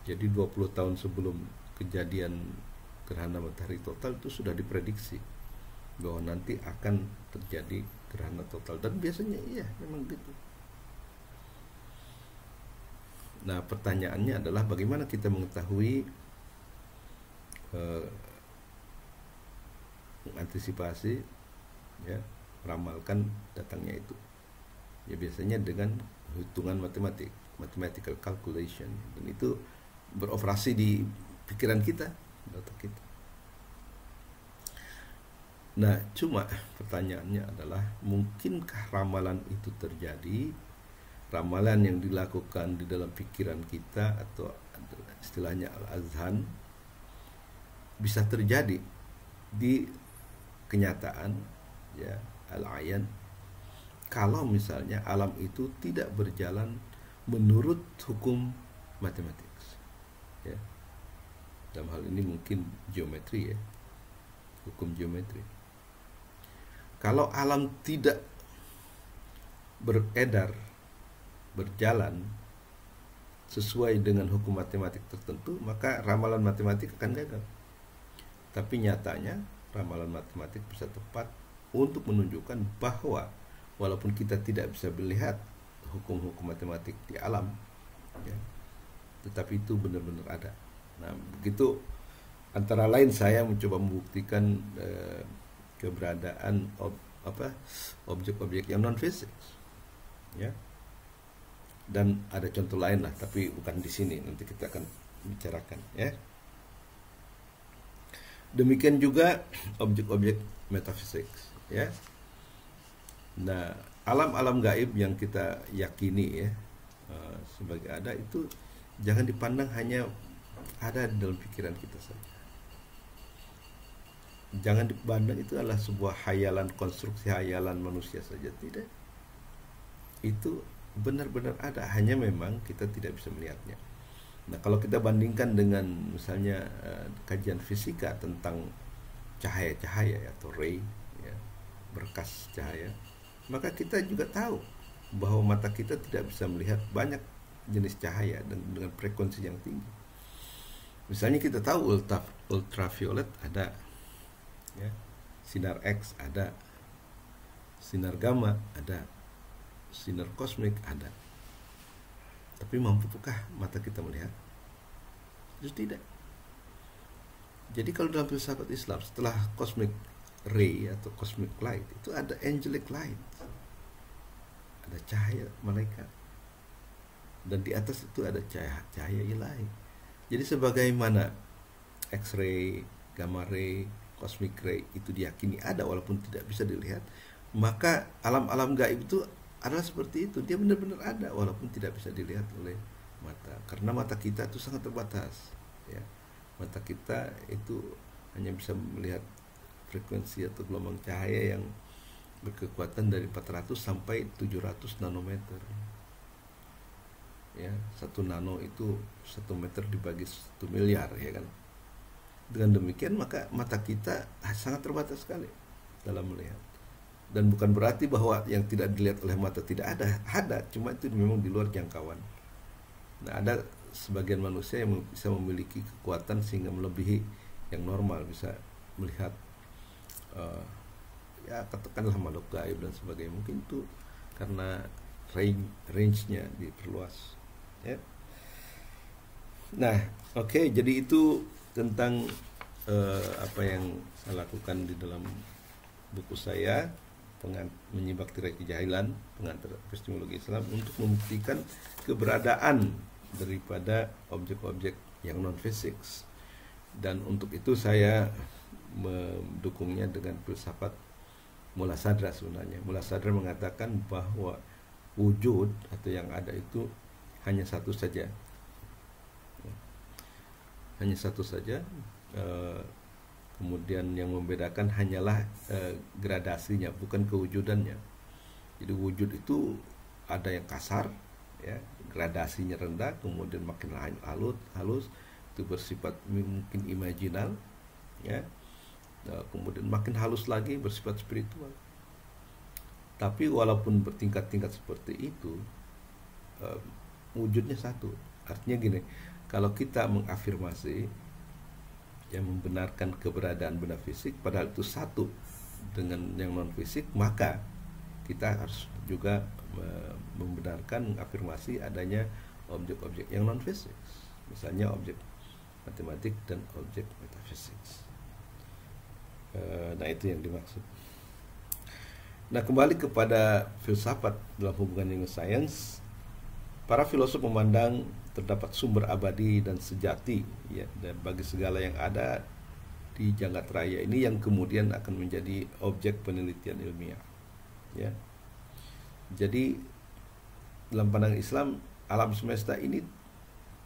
Jadi 20 tahun sebelum kejadian gerhana matahari total itu sudah diprediksi bahwa nanti akan terjadi gerhana total, dan biasanya iya memang gitu. Nah, pertanyaannya adalah bagaimana kita mengetahui mengantisipasi, ya, meramalkan datangnya itu. Ya biasanya dengan hitungan mathematical calculation, dan itu beroperasi di pikiran kita, di otak kita. Nah, cuma pertanyaannya adalah mungkinkah ramalan itu terjadi? Ramalan yang dilakukan di dalam pikiran kita, atau istilahnya al-azhan, bisa terjadi di kenyataan, ya, al-ayan, kalau misalnya alam itu tidak berjalan menurut hukum matematik, ya. Dalam hal ini mungkin geometri, ya, hukum geometri. Kalau alam tidak beredar, berjalan sesuai dengan hukum matematik tertentu, maka ramalan matematik akan gagal. Tapi nyatanya ramalan matematik bisa tepat untuk menunjukkan bahwa walaupun kita tidak bisa melihat hukum-hukum matematik di alam, ya, tetapi itu benar-benar ada. Nah, begitu antara lain saya mencoba membuktikan keberadaan objek-objek yang non fisik, ya. Dan ada contoh lain lah, tapi bukan di sini, nanti kita akan bicarakan, ya. Demikian juga objek-objek metafisik, ya. Nah, alam-alam gaib yang kita yakini, ya, sebagai ada, itu jangan dipandang hanya ada di dalam pikiran kita saja. Jangan dipandang itu adalah sebuah hayalan, konstruksi hayalan manusia saja, tidak. Itu benar-benar ada, hanya memang kita tidak bisa melihatnya. Nah, kalau kita bandingkan dengan misalnya kajian fisika tentang cahaya-cahaya atau ray, ya, berkas cahaya, maka kita juga tahu bahwa mata kita tidak bisa melihat banyak jenis cahaya dan dengan frekuensi yang tinggi. Misalnya kita tahu ultraviolet ada, ya, sinar X ada, sinar gamma ada, sinar kosmik ada. Tapi mampukah mata kita melihat? Itu tidak. Jadi kalau dalam filsafat Islam, setelah cosmic ray atau cosmic light, itu ada angelic light, ada cahaya malaikat, dan di atas itu ada cahaya ilahi. Jadi sebagaimana X-ray, gamma ray, cosmic ray itu diyakini ada walaupun tidak bisa dilihat, maka alam-alam gaib itu adalah seperti itu. Dia benar-benar ada walaupun tidak bisa dilihat oleh mata, karena mata kita itu sangat terbatas, ya. Mata kita itu hanya bisa melihat frekuensi atau gelombang cahaya yang berkekuatan dari 400 sampai 700 nanometer, ya. 1 nano itu 1 meter dibagi 1 miliar, ya kan. Dengan demikian maka mata kita sangat terbatas sekali dalam melihat. Dan bukan berarti bahwa yang tidak dilihat oleh mata tidak ada, cuma itu memang di luar jangkauan. Nah, ada sebagian manusia yang bisa memiliki kekuatan sehingga melebihi yang normal, bisa melihat ya katakanlah makhluk gaib dan sebagainya. Mungkin itu karena range-nya diperluas, ya. Nah, oke, jadi itu tentang apa yang saya lakukan di dalam buku saya, Menyibak Tirai Kejahilan, Pengantar Epistemologi Islam, untuk membuktikan keberadaan daripada objek-objek yang non fisik. Dan untuk itu saya mendukungnya dengan filsafat Mullah Sadra. Sebenarnya Mullah Sadra mengatakan bahwa wujud atau yang ada itu hanya satu saja, kemudian yang membedakan hanyalah gradasinya, bukan kewujudannya. Jadi wujud itu ada yang kasar, ya, gradasinya rendah, kemudian makin halus, itu bersifat mungkin imajinal, ya. Kemudian makin halus lagi bersifat spiritual. Tapi walaupun bertingkat-tingkat seperti itu, wujudnya satu. Artinya gini, kalau kita mengafirmasi yang membenarkan keberadaan benda fisik, padahal itu satu dengan yang non fisik, maka kita harus juga membenarkan, mengafirmasi adanya objek-objek yang non fisik, misalnya objek matematik dan objek metafisik. Nah, itu yang dimaksud. Nah, kembali kepada filsafat dalam hubungan dengan sains, para filosof memandang terdapat sumber abadi dan sejati, ya, dan bagi segala yang ada di jagat raya ini yang kemudian akan menjadi objek penelitian ilmiah, ya. Jadi dalam pandangan Islam, alam semesta ini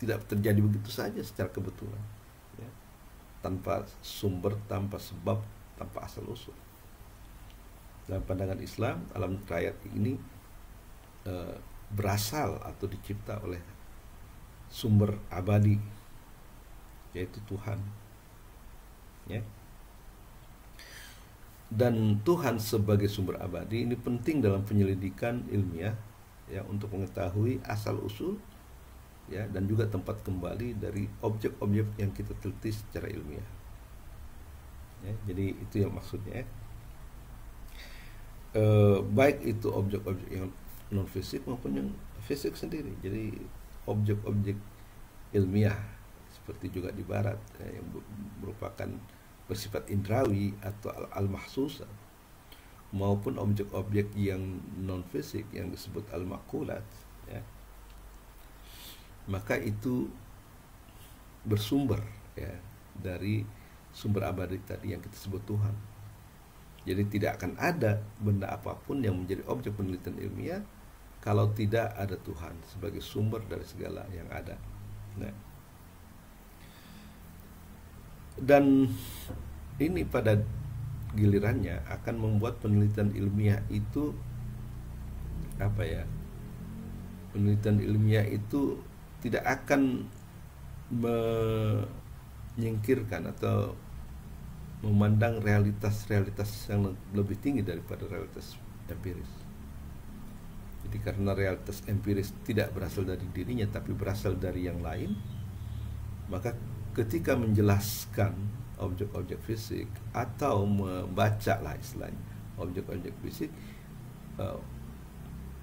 tidak terjadi begitu saja secara kebetulan, ya, tanpa sumber, tanpa sebab, tanpa asal usul. Dalam pandangan Islam, alam raya ini berasal atau dicipta oleh sumber abadi, yaitu Tuhan, ya. Dan Tuhan sebagai sumber abadi ini penting dalam penyelidikan ilmiah, ya, untuk mengetahui asal usul, ya, dan juga tempat kembali dari objek-objek yang kita teliti secara ilmiah, ya. Jadi itu yang maksudnya, ya. Baik itu objek-objek yang non fisik maupun yang fisik sendiri. Jadi objek-objek ilmiah seperti juga di barat, ya, yang merupakan bersifat indrawi atau al-mahsusah, maupun objek-objek yang non fisik yang disebut al-maqulat, ya, maka itu bersumber, ya, dari sumber abadi tadi yang kita sebut Tuhan. Jadi tidak akan ada benda apapun yang menjadi objek penelitian ilmiah kalau tidak ada Tuhan sebagai sumber dari segala yang ada. Nah, dan ini pada gilirannya akan membuat penelitian ilmiah itu penelitian ilmiah itu tidak akan menyingkirkan atau memandang realitas-realitas yang lebih tinggi daripada realitas empiris. Jadi karena realitas empiris tidak berasal dari dirinya tapi berasal dari yang lain, maka ketika menjelaskan objek-objek fisik atau membaca lah istilahnya objek-objek fisik,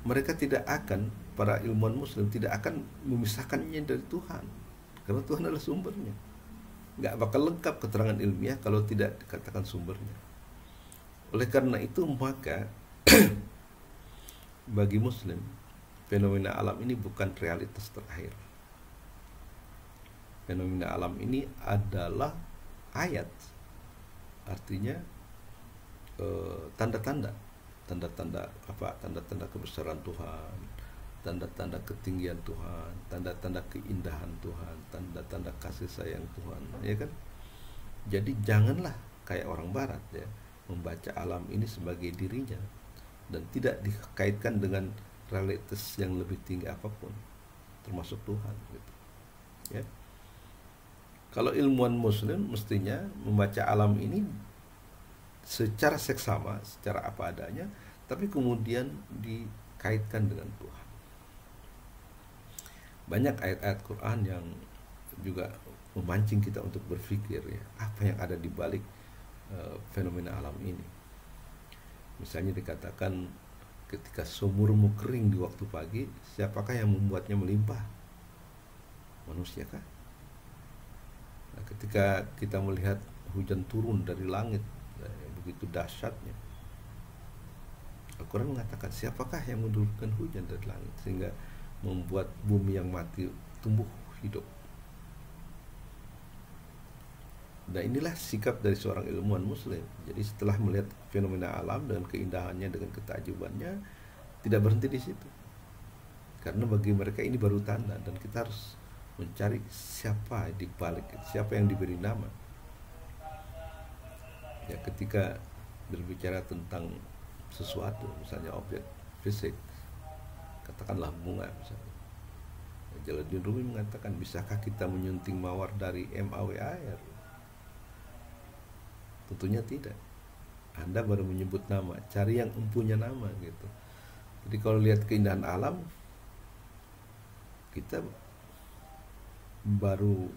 mereka tidak akan, para ilmuwan muslim tidak akan memisahkannya dari Tuhan, karena Tuhan adalah sumbernya. Nggak bakal lengkap keterangan ilmiah kalau tidak dikatakan sumbernya. Oleh karena itu, maka bagi muslim, fenomena alam ini bukan realitas terakhir. Fenomena alam ini adalah ayat, artinya tanda-tanda kebesaran Tuhan, tanda-tanda ketinggian Tuhan, tanda-tanda keindahan Tuhan, tanda-tanda kasih sayang Tuhan, ya kan? Jadi janganlah kayak orang barat, ya, membaca alam ini sebagai dirinya dan tidak dikaitkan dengan realitas yang lebih tinggi apapun, termasuk Tuhan, gitu, ya. Kalau ilmuwan muslim mestinya membaca alam ini secara seksama, secara apa adanya, tapi kemudian dikaitkan dengan Tuhan. Banyak ayat-ayat Quran yang juga memancing kita untuk berpikir, ya, apa yang ada di balik fenomena alam ini. Misalnya dikatakan, ketika sumurmu kering di waktu pagi, siapakah yang membuatnya melimpah? Manusia kah? Nah, ketika kita melihat hujan turun dari langit, begitu dahsyatnya, Al-Quran mengatakan, siapakah yang menurunkan hujan dari langit sehingga membuat bumi yang mati tumbuh hidup? Dan inilah sikap dari seorang ilmuwan muslim. Jadi setelah melihat fenomena alam dengan keindahannya, dengan ketakjubannya, tidak berhenti di situ, karena bagi mereka ini baru tanda, dan kita harus mencari siapa di balik, siapa yang diberi nama. Ya, ketika berbicara tentang sesuatu, misalnya objek fisik, katakanlah bunga misalnya, Jalaluddin Rumi mengatakan, bisakah kita menyunting mawar dari MAW air? Tentunya tidak. Anda baru menyebut nama, cari yang empunya nama, gitu. Jadi kalau lihat keindahan alam, kita baru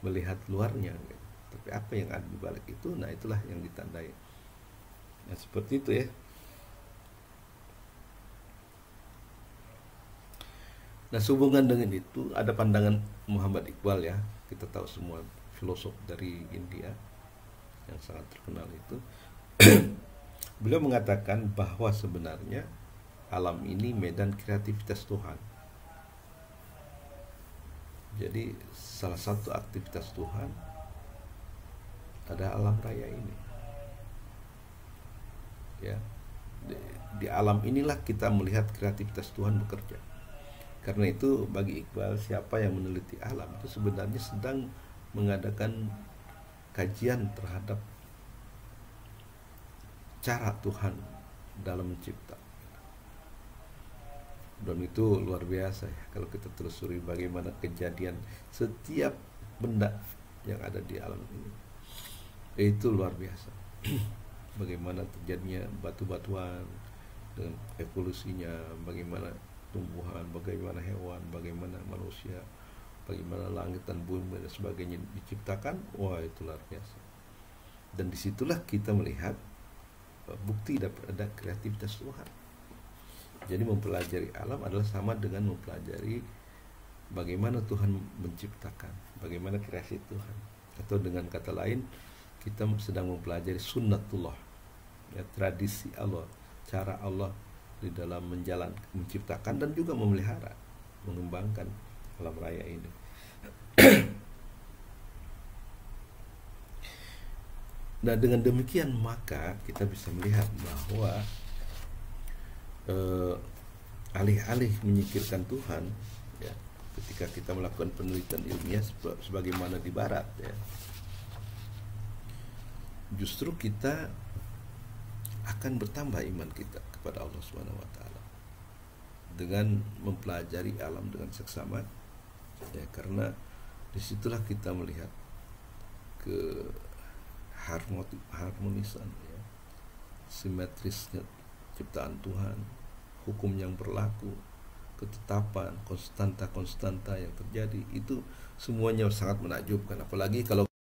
melihat luarnya, gitu. Tapi apa yang ada di balik itu, nah itulah yang ditandai. Nah seperti itu ya. Nah sehubungan dengan itu ada pandangan Muhammad Iqbal ya, kita tahu semua filosof dari India yang sangat terkenal itu. Beliau mengatakan bahwa sebenarnya alam ini medan kreativitas Tuhan. Jadi salah satu aktivitas Tuhan ada alam raya ini. Ya, di alam inilah kita melihat kreativitas Tuhan bekerja. Karena itu bagi Iqbal, siapa yang meneliti alam itu sebenarnya sedang mengadakan kajian terhadap cara Tuhan dalam mencipta. Dan itu luar biasa ya, kalau kita telusuri bagaimana kejadian setiap benda yang ada di alam ini. Itu luar biasa. Bagaimana terjadinya batu-batuan dengan evolusinya, bagaimana tumbuhan, bagaimana hewan, bagaimana manusia, bagaimana langit dan bumi dan sebagainya diciptakan. Wah, itu luar biasa. Dan disitulah kita melihat bukti ada kreativitas Tuhan. Jadi mempelajari alam adalah sama dengan mempelajari bagaimana Tuhan menciptakan, bagaimana kreasi Tuhan. Atau dengan kata lain, kita sedang mempelajari sunnatullah, ya, tradisi Allah, cara Allah di dalam menciptakan dan juga memelihara, mengembangkan alam raya ini. Nah dengan demikian maka kita bisa melihat bahwa alih-alih menyingkirkan Tuhan, ya, ketika kita melakukan penelitian ilmiah sebagaimana di Barat, ya, justru kita akan bertambah iman kita kepada Allah Subhanahu wa taala dengan mempelajari alam dengan seksama, ya, karena disitulah kita melihat ke harmonisan, ya, simetrisnya ciptaan Tuhan, hukum yang berlaku, ketetapan, konstanta yang terjadi, itu semuanya sangat menakjubkan. Apalagi kalau